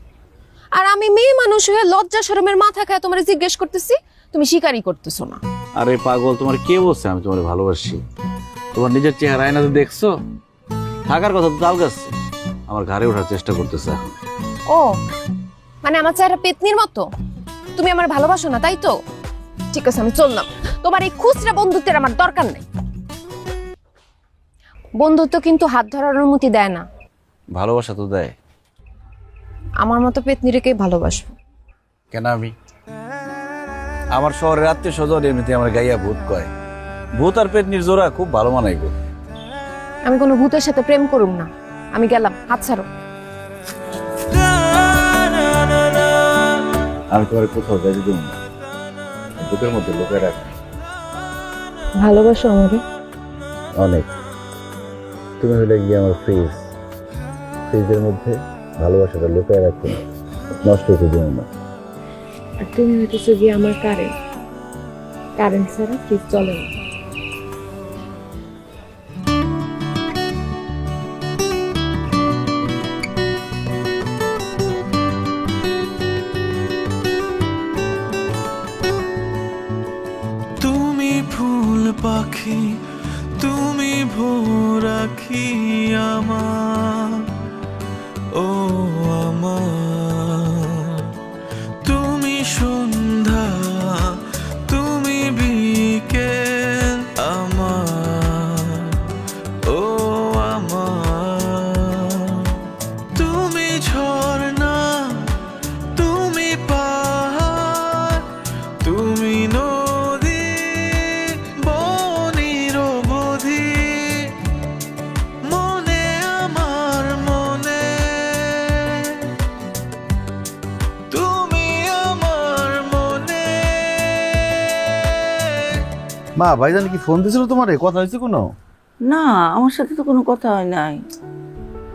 আর আমি মেয়ে মানুষ হয়ে লজ্জা শরমের মাথা খায় তোমারে জিজ্ঞেস করতেছি, তুমি স্বীকারই করতেছো না। আরে পাগল, তোমার কে বলছে আমি তোমার ভালোবাসি? তোমার নিজের চেহারা আয়নাতে দেখছো? থাকার কথা তো তাল গাছে, আমার ঘাড়ে ওঠার চেষ্টা করতেছে এখন। ও মানে আমার চেহারা পেতনির মতো, তুমি আমার ভালোবাসো না, তাই তো? ঠিক আছে, আমি চললাম। তোমার এই খুচরা বন্ধুত্বের আমার দরকার নেই। বন্ধুত্ব কিন্তু হাত ধরার অনুমতি দেয় না। ভালোবাসা তো দেয়। আমার মতো পেতনি রেখে ভালোবাসবো কেন? আমি আমার শহরের আত্মীয় স্বজন এমনিতে আমার গাইয়া ভূত কয়। ভূত আর পেতনির জোড়া খুব ভালো মানাই গো। আমি কোনো ভূতের সাথে প্রেম করুম না, আমি গেলাম, হাত ছাড়ো। আমি তোমার কোথাও যাইতে দেব না, বুকের মধ্যে লোকে রাখ। ভালোবাসো আমারে? অনেক। তুমি হলে গিয়ে আমার ফ্রিজের মধ্যে ভালোবাসাটা লুকিয়ে রাখো, নষ্ট হতে দিও না। আর তুমি হইতেছো গিয়ে আমার কারেন্ট ছাড়া ফ্রিজ চলে না। তুমি ফুল পাখি, তুমি ভোর আখি আমার, ও আমার। তুমি সন্ধ্যা, তুমি বিকেল আমার, ও আমার। তুমি ঝর্ণা, তুমি পাহাড়, তুমি নদী, বনির বধি, মনে আমার মনে, তুমি আমার মনে। মা, ভাইজান কি ফোন দিছিল তোমারে? কথা হয়েছে কোনো? না, আমার সাথে তো কোনো কথা হয় নাই।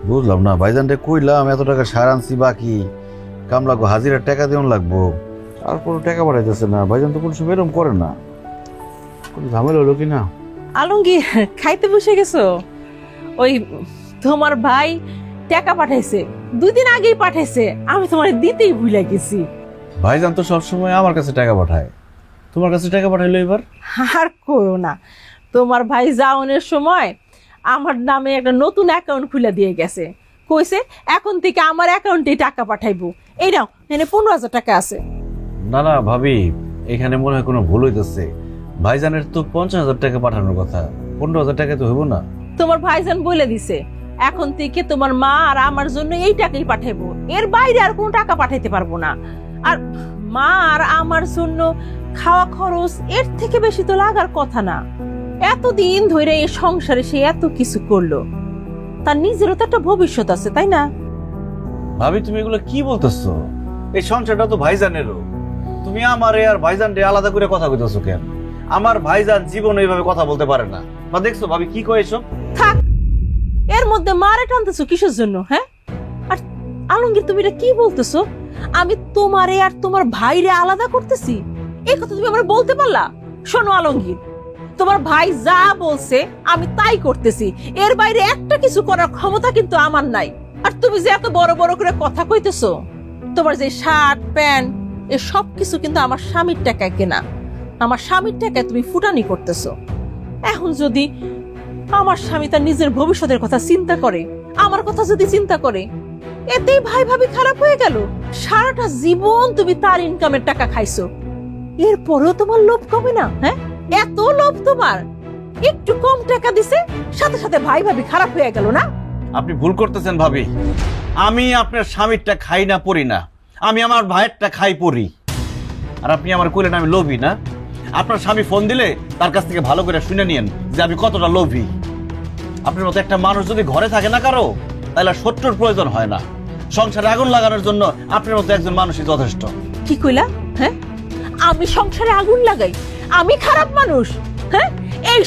বুঝলাম না, ভাইজানরে কইলাম এত টাকা সার আনছি বাকি, কাম লাগবো, হাজিরার টাকা দেওয়ান লাগবো, আর কোনো টাকা পাঠাইতেছে না। ভাইজান তো কোনো সময় এরকম করে না। কোনো ঝামেলা হলো কি না? আলমগীর, খাইতে বসে গেছো? ওই তোমার ভাই টাকা পাঠাইছে, 2 দিন আগেই পাঠাইছে, আমি তোমার দিতেই ভুলে গেছি। ভাইজান তো সবসময় আমার কাছে টাকা পাঠায়, তোমার কাছে টাকা পাঠাইলো এবার? আর করো না, তোমার ভাই যাওয়ানোর সময় আমার নামে একটা নতুন অ্যাকাউন্ট খুলে দিয়ে গেছে, কইছে এখন থেকে আমার অ্যাকাউন্টে টাকা পাঠাইবো। এই নাও, এখানে 15,000 টাকা আছে। না না ভাবি, এখানে মনে হয় কোনো ভুল হইতেছে। ভাইজানের তো 50,000 টাকা পাঠানোর কথা, 15,000 টাকা তো হইব না? তোমার ভাইজান বলে দিছে এখন থেকে তোমার মা আর আমার জন্য এই টাকাই পাঠাইবো, এর বাইরে আর কোনো টাকা পাঠাইতে পারবো না। আর মা আর আমার জন্য খাওয়া খরচ এর থেকে বেশি তো লাগার কথা না। এতদিন ধরে এই সংসারে সে এত কিছু করলো, তার নিজেরও তো একটা ভবিষ্যৎ আছে, তাই না? ভাবি তুমি এগুলো কি বলতেছো? এই সংসারটা তো ভাইজানেরও। তুমি আমারে আর ভাইজানরে আলাদা করে কথা কইতেছো কেন? আমার ভাইজান জীবনে এইভাবে কথা বলতে পারে না। বা দেখছো ভাবি কি কয় এসব? থাক, এর মধ্যে মারে টানতেছো কিসের জন্য? হ্যাঁ, আর আলমগীর তুমি এটা কি বলতেছো? আমি তোমারে আর তোমার ভাইরে আলাদা করতেছি, এই কথা তুমি আমার বলতে পারলা? শোনো আলমগীর, তোমার ভাই যা বলছে আমি তাই করতেছি, এর বাইরে একটা কিছু করার ক্ষমতা কিন্তু আমার নাই। আর তুমি যে এত বড় বড় করে কথা কইতেছো, তোমার যে শার্ট প্যান্ট এ সব কিছু কিন্তু আমার স্বামীর টাকায় কেনা, আমার স্বামীর টাকায় তুমি ফুটানি করতেছো। এখন যদি আমার স্বামী তার নিজের ভবিষ্যতের কথা চিন্তা করে, আমার কথা যদি চিন্তা করে, এতেই ভাই ভাবি খারাপ হয়ে গেল। সারাটা জীবন তুমি তার ইনকামের টাকা খাইছো, এরপরেও তোমার লোভ কমে না? হ্যাঁ, এত লোভ তোমার, একটু কম টাকা দিছে সাথে সাথে ভাই ভাবি খারাপ হয়ে গেল না? আপনি ভুল করতেছেন ভাবি। আমি আপনার স্বামীরটা খাই না পড়ি না, আমি আমার ভাইয়েরটা খাই পড়ি। আর আপনি আমার কইলেন আমি লোভী না? আপনার স্বামী ফোন দিলে তার কাছ থেকে ভালো করে শুনে নিয়েন যে আমি কতটা লোভী। আপনার মতো একটা মানুষ যদি ঘরে থাকে না কারো, তাহলে শত্রুর প্রয়োজন হয় না। সংসারে আগুন লাগানোর জন্য আপনার মতো একজন মানুষই যথেষ্ট। কি কইলা? হ্যাঁ, আমি সংসারে আগুন লাগাই? আমি খারাপ মানুষ? হ্যাঁ, এই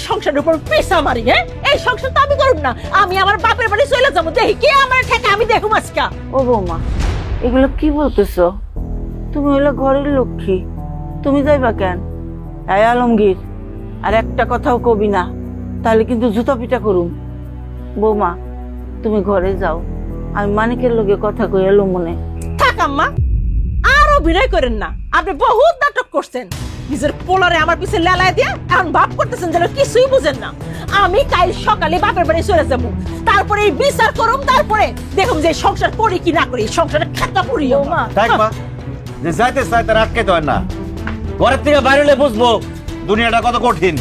সংসারের উপর পেশা মারি? হ্যাঁ, এই সংসার তো আমি করব না, আমি আমার বাপের বাড়ি চলে যাবো, দেখি কে আমার ঠেকে আমি দেখুম আজকা। ও বৌমা, এগুলো কি বলতেছো? তুমি হলো ঘরের লক্ষ্মী, তুমি যাইবা কেন? এই আলমগীর, আর একটা কথাও কবি না, তাহলে কিন্তু জুতা পিটা করুম। বৌমা, তুমি ঘরে যাও, আমি মানিকের লগে কথা কই এলো মনে। থাক আম্মা, আর অভিনয় করেন না, আপনি বহুত নাটক করছেন। নিজের পোলারে আমার পিছে লেলায় দিয়ে এখন ভাব করতেছেন যেন কিছুই বুঝেন না। আমি কাল সকালে বাপের বাড়ি চলে যাবো, তারপরে এই বিচার করুম, তারপরে দেখুন যে সংসার করি কি না করি, সংসারে খাতা পড়ি। দেখবা যে যাইতে চাই তার আটকাইতে হয় না, ঘরের থেকে বাইরে হলে বুঝবো দুনিয়াটা কত কঠিন।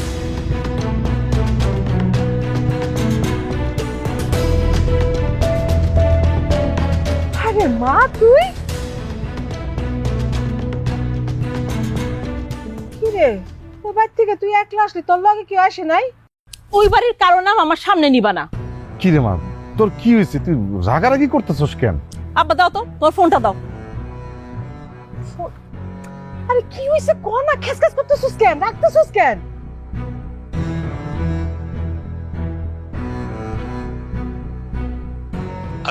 আরে মা, তুই কি রে, তোর বাড়ি থেকে তুই একলা আসলি, তোর লগে কেউ আসে নাই? ওই বাড়ির কারো নাম আমার সামনে নিবা না। কি রে মা, তোর কি হয়েছে? তুই রাগারাগি করতেছস কেন? আব্বা দাও তো তোর ফোনটা দাও। আরে কি হইছে, কোন না খেসখেস করতেছিস কেন, রাখতেছিস কেন?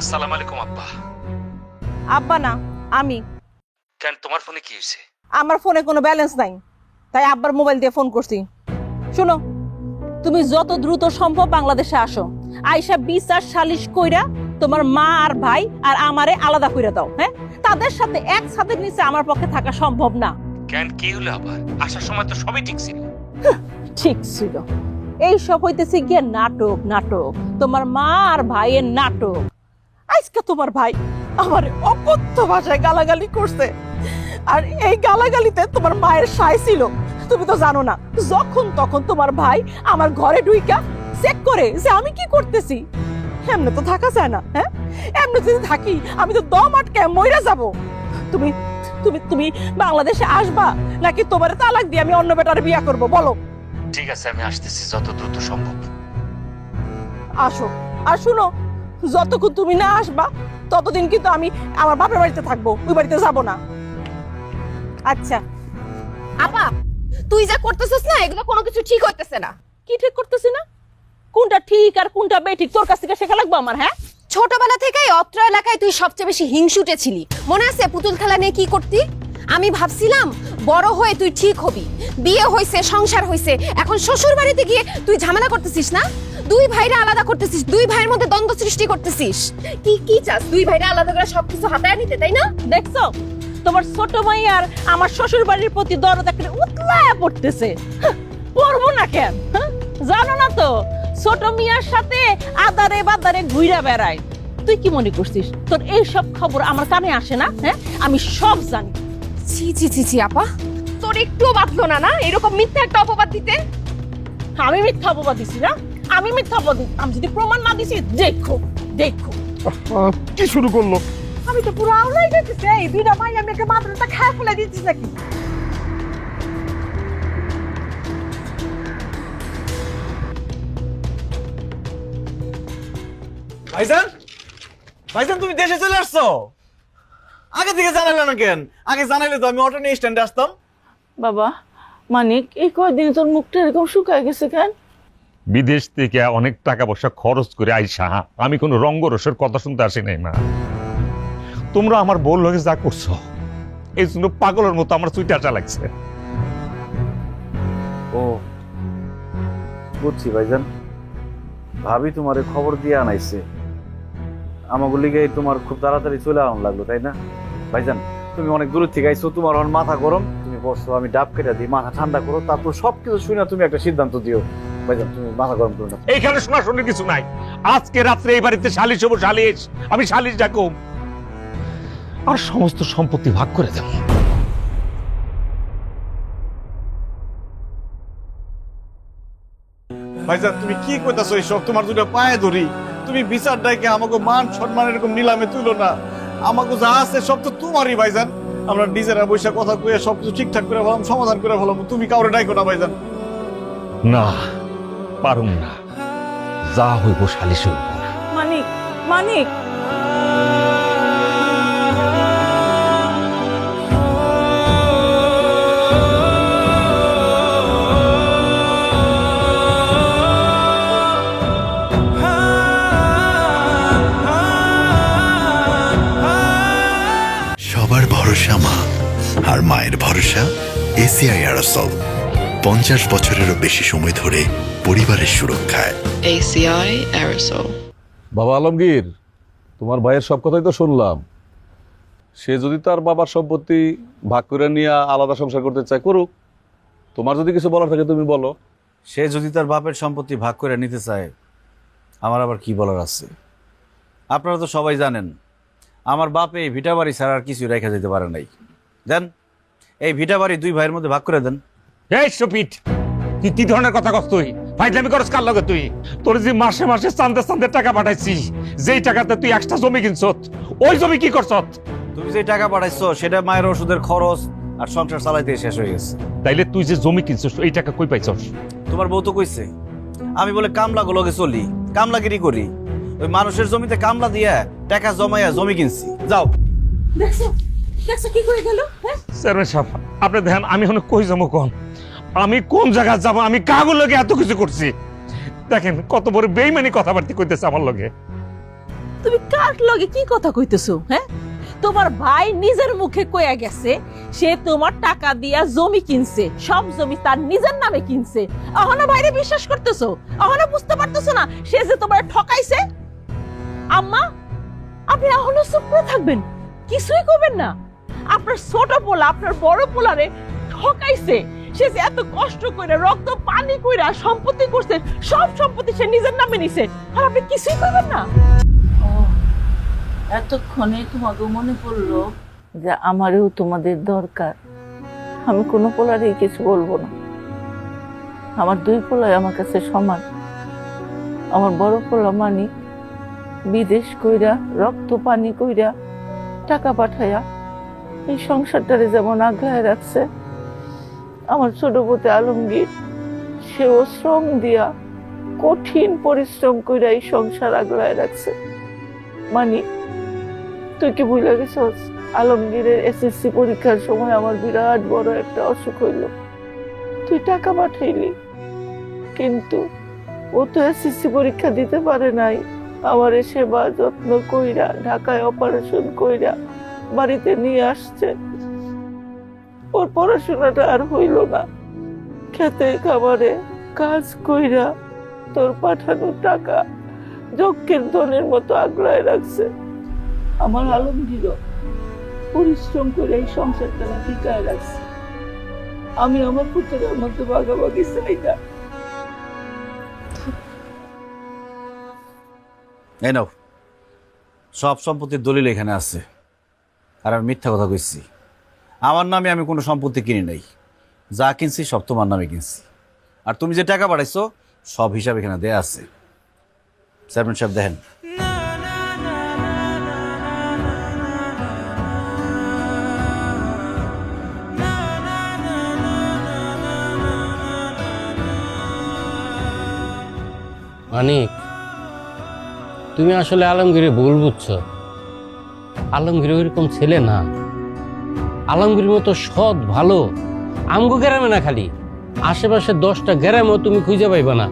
আসসালামু আলাইকুম আব্বা। আব্বা না, আমি। কেন তোমার ফোনে কি হয়েছে? আমার ফোনে কোনো ব্যালেন্স নাই, তাই আব্বার মোবাইল দিয়ে ফোন করছি। শোনো, তুমি যত দ্রুত সম্ভব বাংলাদেশে আসো, আইসা বিচার সালিশ কইরা তোমার মা আর ভাই আর আমারে আলাদা কইরা দাও। হ্যাঁ, তাদের সাথে এক ছাদের নিচে আমার পক্ষে থাকা সম্ভব না। কেন কি হলো আবার? আসার সময় তো সবই ঠিক ছিল। ঠিক ছিল, এই সব হইতেছে গিয়ে নাটক। নাটক তোমার মা আর ভাইয়ের নাটক। আজকে তোমার ভাই আমার অকথ্য ভাষায় গালাগালি করছে, আর এই গালাগালিতে তোমার মায়ের সায় ছিল। তুমি তো জানো না, যখন তখন তোমার ভাই আমার ঘরে ঢুইকা চেক করে যে আমি কি করতেছি। এমনি তো থাকা যায় না। হ্যাঁ, এমনি যদি থাকি আমি তো দম আটকে মইরা যাব। তুমি তুমি তুমি বাংলাদেশে আসবা নাকি তোমারে তালাক দিয়ে আমি অন্য বেটার বিয়া করব? বলো। ঠিক আছে, আমি আসতেছি যত দ্রুত সম্ভব। আসো, আর শুনো, যতক্ষণ তুমি না আসবা ততদিন কিন্তু আমি আমার বাপের বাড়িতে থাকবো, ওই বাড়িতে যাব না। আচ্ছা। আপা, তুই যা করতেছিস না, এগুলো কোনো কিছু ঠিক হইতেছে না। কি ঠিক করতেছি না? কোনটা ঠিক আর কোনটা বেঠিক তোর কাছ থেকে শেখা লাগবে আমার? হ্যাঁ, ছোটবেলা থেকেই অত্র এলাকায় তুই সবচেয়ে বেশি হিংসুটে ছিলি। মনে আছে পুতুল খেলা নিয়ে কি করতি? আমি ভাবছিলাম বড় হয়ে তুই ঠিক হবি, বিয়ে হইছে, সংসার হইছে, এখন শ্বশুর বাড়িতে গিয়ে তুই ঝামেলা করতেছিস না? দুই ভাইরা আলাদা করতেছিস, দুই ভাইয়ের মধ্যে দ্বন্দ্ব সৃষ্টি করতেছিস। কি কি চাস? দুই ভাইরা আলাদা করে সবকিছু হাতায় নিতে, তাই না? দেখছো তোমার ছোট ভাই আর আমার শ্বশুর বাড়ির প্রতি দরদ একটা উতলায়া পড়তেছে। পড়বো না কেন? জানো না তো, ছোট মিয়ার সাথে আদারে বাদারে ঘুইরা বেড়ায়। তুই কি মনে করছিস তোর এই সব খবর আমার কানে আসে না? হ্যাঁ, আমি সব জানি। ছি ছি ছি ছি আপা, তোর একটুও বাঁধলো না না এরকম মিথ্যা একটা অপবাদ দিতে? আমি মিথ্যা অপবাদ দিছি না? আমি মিথ্যা অপবাদ দিছি? আমি যদি প্রমাণ না দিছি, দেখো দেখো। কি শুরু করলো? আমি তো পুরো আউলাই গেছি। এই দুইটা ভাই আমি একটা মাত্রটা খায় ফেলে দিচ্ছিস নাকি? ভাইজান, ভাইজান তুমি দেশে চলে আসছো? আগে থেকে জানালে না কেন? আগে জানাইলে তো আমি অটো নিয়ে স্ট্যান্ডে আসতাম। বাবা মানিক, এই কয়দিন তোর মুখটা এরকম শুকায় গেছে কেন? বিদেশ থেকে অনেক টাকা পয়সা খরচ করে আইসা আমি কোনো রঙ্গরসের কথা শুনতে আসি নাই মা। তোমরা আমার বল লগে যা করছো, এই জন্য পাগলের মতো আমার চুইটা আটা লাগছে। ও বুঝছি ভাইজান, ভাবি তোমারে খবর দিয়ে আনাইছে। আমাকে লিগে তোমার খুব তাড়াতাড়ি চলে আনানো লাগলো, তাই না? ভাইজান তুমি অনেক দূর থেকে আইছো, তোমার এখন মাথা গরম, তুমি বসো, আমি ডাব কেটে দিই, মাথা ঠান্ডা করো, তারপর সবকিছু শুনে তুমি একটা সিদ্ধান্ত দিও। ভাইজান তুমি মাথা গরম করো না। এইখানে শোনাশোনি কিছু নাই। আজকে রাত্রে এই বাড়িতে সালিশ হবো, সালিশ। আমি সালিশ ডাকুম আর সমস্ত সম্পত্তি ভাগ করে দেব। ভাইজান তুমি কি কইতাছো এইসব? তোমার দুটো পায়ে ধরি, তুমি বিচার ডাইকে আমাকে মান সম্মান এরকম নিলামে তুলো না। আমাকে যা আছে সব তো তোমারই ভাইজান। আমরা নিজেরা বৈশা কথা কইয়া সবকিছু ঠিকঠাক করে ফেলাম, সমাধান করে ফেলাম। তুমি কাউরে ডাইকো না ভাইজান। না, পারুম না। যা হইব সালিশ হইব না। মানিক, মানিক, সবার ভরসা মা, আর মায়ের ভরসা এসিআই আরসল। 50 বছরেরও বেশি সময় ধরে পরিবারের সুরক্ষায়। ACI Aerosol. বাবা আলমগীর, তোমার ভাইয়ের সব কথাই তো শুনলাম। সে যদি তার বাবার সম্পত্তি ভাগ করে নিয়ে আলাদা সংসার করতে চায়, করুক। তোমার যদি কিছু বলার থাকে তুমি বলো। সে যদি তার বাপের সম্পত্তি ভাগ করে নিতে চায়, আমার আবার কি বলার আছে? আপনারা তো সবাই জানেন আমার বাপে এই ভিটা বাড়ি ছাড়া আর কিছু রেখে যেতে পারে নাই। দেন এই ভিটা বাড়ি দুই ভাইয়ের মধ্যে ভাগ করে দেন। এই স্টুপিড, তুই কি ধরনের কথা কস? তুই ফাইজলামি করস কার লগে? তুই তোর যে মাসে মাসে চান্দে চান্দে টাকা পাঠাইছি, যেই টাকাতে তুই একটা জমি কিনছত, ওই জমি কি করছত? তুমি যে টাকা পাঠাইছো সেটা মায়ের ওষুধের খরচ আর সংসার চালাইতে শেষ হয়ে গেছে। তাইলে তুই যে জমি কিনছস এই টাকা কই পাইছস? তোমার বউ তো কইছে আমি বলে কামলা গুলোকে চলি, কামলাগিরি করি। ওই মানুষের জমিতে কামলা দিয়া টাকা জমাইয়া জমি কিনছি। যাও। দেখছো দেখছো কি করে গেল? চেয়ারম্যান সাহেব, আপনি দেখেন আমি এখন কই যাবো কোন? আমি কোন জায়গায় যাবো? আমি কাগজ লগে এত কিছু করছি, দেখেন কত বড় বেইমানি কথাবার্তা কইতেছে আমার লগে। তুমি কার লগে কি কথা কইতেছো? হ্যাঁ, তোমার ভাই নিজের মুখে কইয়া গেছে সে তোমার টাকা দিয়া জমি কিনছে, সব জমি তার নিজের নামে কিনছে। এখনো বাইরে বিশ্বাস করতেছো? এখনো বুঝতে পারতেছো না সে যে তোমার ঠকাইছে? আম্মা, আপনি এখনো চুপ করে থাকবেন, কিছুই করবেন না? আপনার ছোট পোলা আপনার বড় পোলারে ঠকাইছে, সে যে এত কষ্ট করে রক্ত পানি কইরা সম্পত্তি করছে, সব সম্পত্তি সে নিজের নামে নিছে, আর আপনি কিছুই করবেন না? এতক্ষণে তোমাকে মনে পড়লো যে আমারও তোমাদের দরকার। আমি কোনো পোলারই কিছু বলবো না। আমার দুই পোলাই আমার কাছে সমান। আমার বড় পোলা মানিক বিদেশ কইরা রক্ত পানি কইরা টাকা পাঠাইয়া এই সংসারটারে যেমন আগলায় রাখছে, আমার ছোট পুতে আলমগীর সেও শ্রম দিয়া কঠিন পরিশ্রম কইরা এই সংসার আগলায় রাখছে। মানিক, তুই কি ভুলে গেছস? আলমগীরের এসএসসি পরীক্ষার সময় আমার বিরাট বড় একটা অসুখ হইল, তুই টাকা পাঠাইলি, কিন্তু ও তো এসএসসি পরীক্ষা দিতে পারে নাই। আমার সেবা যত্ন কইরা ঢাকায় অপারেশন কইরা বাড়িতে নিয়ে আসছে। ওর পড়াশোনাটা আর হইল না, খেতে খাবারে কাজ কইরা তোর পাঠানো টাকা যজ্ঞের ধনের মতো আগলায় রাখছে। আমার আলমগীর পরিশ্রম করে এই সংসারটা টিকায় রাখছে। আমি আমার পুত্রের মধ্যে ভাগাভাগি চাই না। এই নাও, সব সম্পত্তির দলিল এখানে আছে। আর আমি মিথ্যা কথা কইছি? আমার নামে আমি কোনো সম্পত্তি কিনি নাই, যা কিনছি সব তোমার নামে কিনছি। আর তুমি যে টাকা পাঠাইছো সব হিসাব এখানে দেয়া আছে। চেয়ারম্যান সাহেব দেখেন। মানিক, তুমি আসলে আলমগীরে ভুল বুঝছো। আলমগীর ওইরকম ছেলে না। আলমগীর মতো সৎ ভালো আমগো গ্রামে না, খালি আশেপাশে 10টা গ্রামেও তুমি খুঁজে পাইবা না।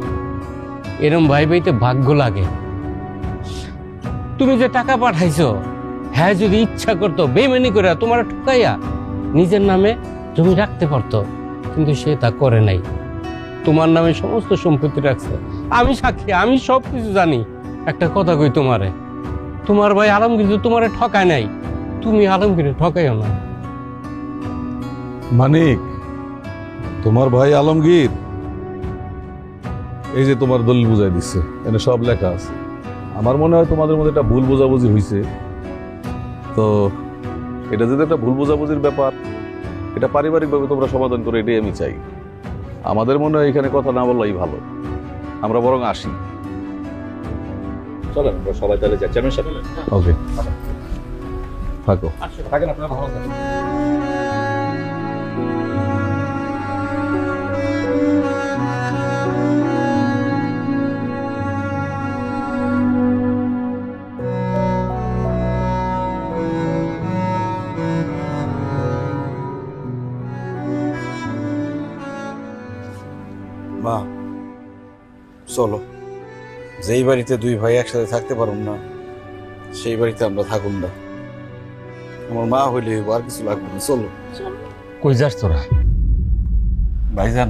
এরম ভাই ভাইতে ভাগ্য লাগে। তুমি যে টাকা পাঠাইছো, হ্যাঁ যদি ইচ্ছা করতো বেইমানি করে তোমার ঠকাইয়া নিজের নামে জমি রাখতে পারতো, কিন্তু সে তা করে নাই। তোমার নামে সমস্ত সম্পত্তি রাখছে। আমি সাক্ষী, আমি সব কিছু জানি। একটা কথা কই তোমারে, তোমার ভাই আলমগীর তো তোমারে ঠকায় নাই, তুমি আলমগীরে ঠকাইও না। মানিক, তোমার ভাই আলমগীর এই যে তোমার দলিল বুঝাই দিচ্ছে, এখানে সব লেখা আছে। আমার মনে হয় তোমাদের মধ্যে একটা ভুল বোঝাবুঝি হয়েছে। তো এটা যদি একটা ভুল বোঝাবুঝির ব্যাপার, এটা পারিবারিকভাবে তোমরা সমাধান করে, এটাই আমি চাই। আমাদের মনে হয় এখানে কথা না বললেই ভালো। আমরা বরং আসি। চলেন আমরা সবাই তাহলে যাই। চেয়ারম্যান সাহেব, ওকে, থাকো। থাকেন আপনারা, ভালো থাকেন। মা, চলো। যেই বাড়িতে দুই ভাই একসাথে থাকতে পারুন না, সেই বাড়িতে আমরা থাকুন না। আমার মা হইলে আর কিছু লাগবে না। চলো। কই যাস তোরা? ভাইজান,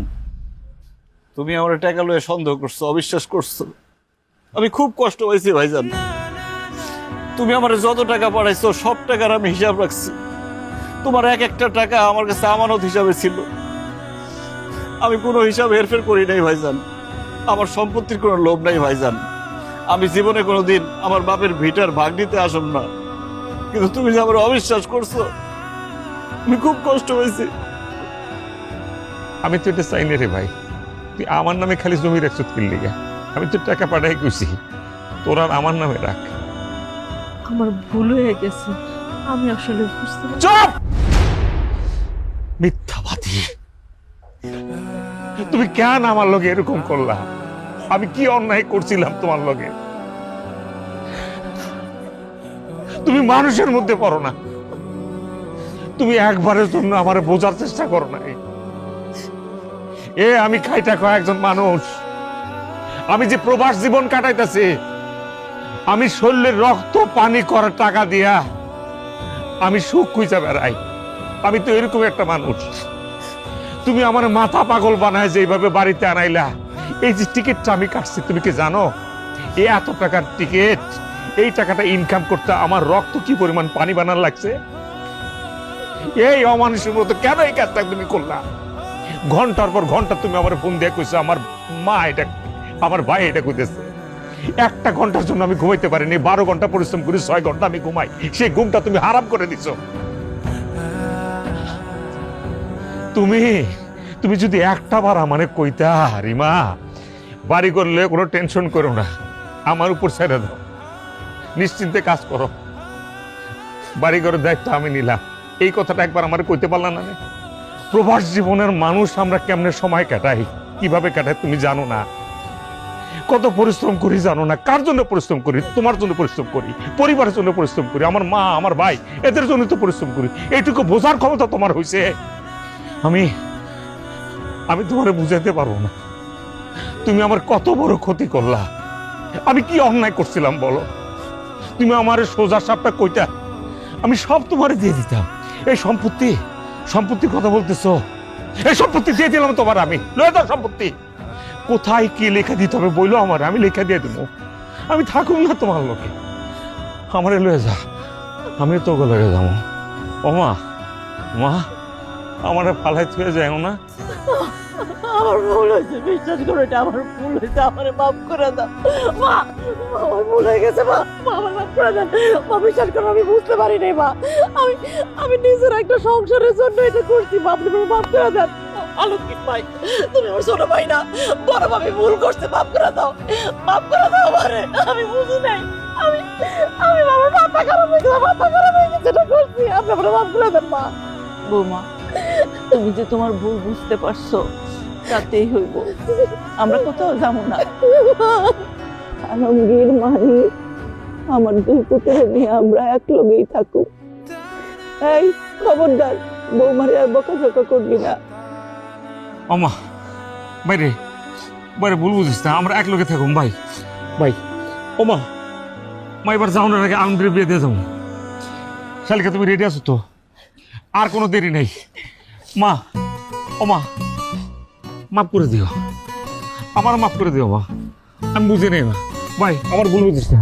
তুমি আমার টাকা লয়ে সন্দেহ করছো, অবিশ্বাস করছো। আমি খুব কষ্ট পাইছি ভাইজান। তুমি আমার যত টাকা পাঠাইছো সব টাকার আমি হিসাব রাখছি। তোমার এক একটা টাকা আমার কাছে আমানত হিসাবে ছিল। আমি কোনো হিসাব হেরফের করি নাই ভাইজান। আমার সম্পত্তির কোনো লোভ নাই ভাইজান। আমি জীবনে কোনোদিন আমার বাপের ভিটার ভাগ নিতে আসব না, কিন্তু তুমি যে আমার অবিশ্বাস করছো, আমি খুব কষ্ট হয়েছি। আমি তো এটা চাই না রে ভাই। তুই আমার নামে খালি জমি রাখছো কিনলি গা। আমি তো টাকা পাঠাই কইছি, তোর আর আমার নামে রাখ। আমার ভুল হয়ে গেছে, আমি আসলে বুঝতে পারছি। চুপ! মিথ্যাবাদী! তুমি কেন আমার লগে এরকম করলা? আমি কি অন্যায় করছিলাম তোমার লগে? তুমি মানুষের মধ্যে পড়ো না। তুমি একবারের জন্য আমার বোঝার চেষ্টা করো নাই। আমি খাইটা খাওয়া একজন মানুষ। আমি যে প্রবাস জীবন কাটাইতেছি, আমি শরীরের রক্ত পানি করার টাকা দিয়া আমি সুখ খুঁজে বেড়াই। আমি তো এরকম একটা মানুষ। তুমি আমার মাথা পাগল বানায় যেভাবে বাড়িতে আনাইলা, এই যে টিকিটটা আমি কাটছি, তুমি কি জানো এই এত টাকার টিকিট, এই টাকাটা ইনকাম করতে আমার রক্ত কি পরিমাণ পানি বানার লাগছে? এই অমানুষের মতো কেন এই কাজটা তুমি করলা? ঘন্টার পর ঘন্টা তুমি আমার ফোন দিয়ে কইছো আমার মা এটা, আমার ভাই এটা কইতেছে। একটা ঘন্টার জন্য আমি ঘুমাইতে পারিনি, 12 ঘন্টা পরিশ্রম করি, 6 ঘন্টা আমি ঘুমাই, সেই ঘুমটা তুমি হারাম করে দিছো। তুমি যদি একটা বার আমারে কইতা রিমা বাড়ি করলে কোনো টেনশন করো না, আমার উপর ছেড়ে দাও, নিশ্চিন্তে কাজ করো, বাড়ি ঘরের দায়িত্ব আমি নিলাম, এই কথাটা একবার আমার কইতে পারলাম না? প্রবাস জীবনের মানুষ আমরা কেমনে সময় কাটাই, কিভাবে কাটাই তুমি জানো না? কত পরিশ্রম করি জানো না? কার জন্য পরিশ্রম করি? তোমার জন্য পরিশ্রম করি, পরিবারের জন্য পরিশ্রম করি, আমার মা আমার ভাই এদের জন্য তো পরিশ্রম করি। এইটুকু বোঝার ক্ষমতা তোমার হয়েছে? আমি তোমারে বুঝাইতে পারবো না তুমি আমার কত বড় ক্ষতি করলা। আমি কি অন্যায় করছিলাম বলো? তুমি আমার সোজা সাপটা কইটা আমি সব তোমারে দিয়ে দিতাম। এই সম্পত্তির কথা বলতেছো, এই সম্পত্তি দিয়ে দিলাম তোমার, আমি লয়ে দাও সম্পত্তি। কোথায় কি লেখা দিতে হবে বইলো আমার, আমি লেখা দিয়ে দেবো। আমি থাকুম না তোমার লোকে, আমারে লয়ে যা, আমি তোকে লয়ে যাবো। ও মা আমার ফালাই থুয়ে যাও না। আমার ভুল হয়েছে, বিশ্বাস করো এটা আমার ভুল হয়েছে, আমার মাফ করে দাও মা। আমার ভুল হয়ে গেছে মা, আমার মাফ করে দেন মা। বিশ্বাস করো আমি বুঝতে পারি নাই মা, আমি নিজের একটা সংসারের জন্য এটা করছি মা, আপনি মাফ করে দেন। আলোকিত ভাই, তুমি আমার ছোট ভাই না, বড় ভাবি ভুল করছে, মাফ করে দাও, মাফ করে দাও আমারে। আমি বুঝি নাই, আমি আমার মাথা খারাপ হয়ে গেছে এটা করছি, আপনি আমার মাফ করে দেন মা। বৌমা, তুমি যে তোমার ভুল বুঝতে পারছো তাতেই হইব, আমরা কোথাও যাবো না। আলমগীর মানি আমার 2 পুত্র নিয়ে আমরা এক লগেই থাকুক। এই খবরদার, বৌমারে আর বকাঝকা করবি না। ওমা বাইরে ভুল বুঝিস না, আমরা এক লগে থাকুম ভাই। ওমা এবার যাওয়ার আগে আলমগীর বিয়ে দিয়ে যাবো। শালিকা তুমি রেডি আছো তো? আর কোনো দেরি নেই মা। ওমা মাফ করে দিও, আমার মাফ করে দিও মা, আমি বুঝে নেই মা। ভাই আমার ভুল বুঝিস না।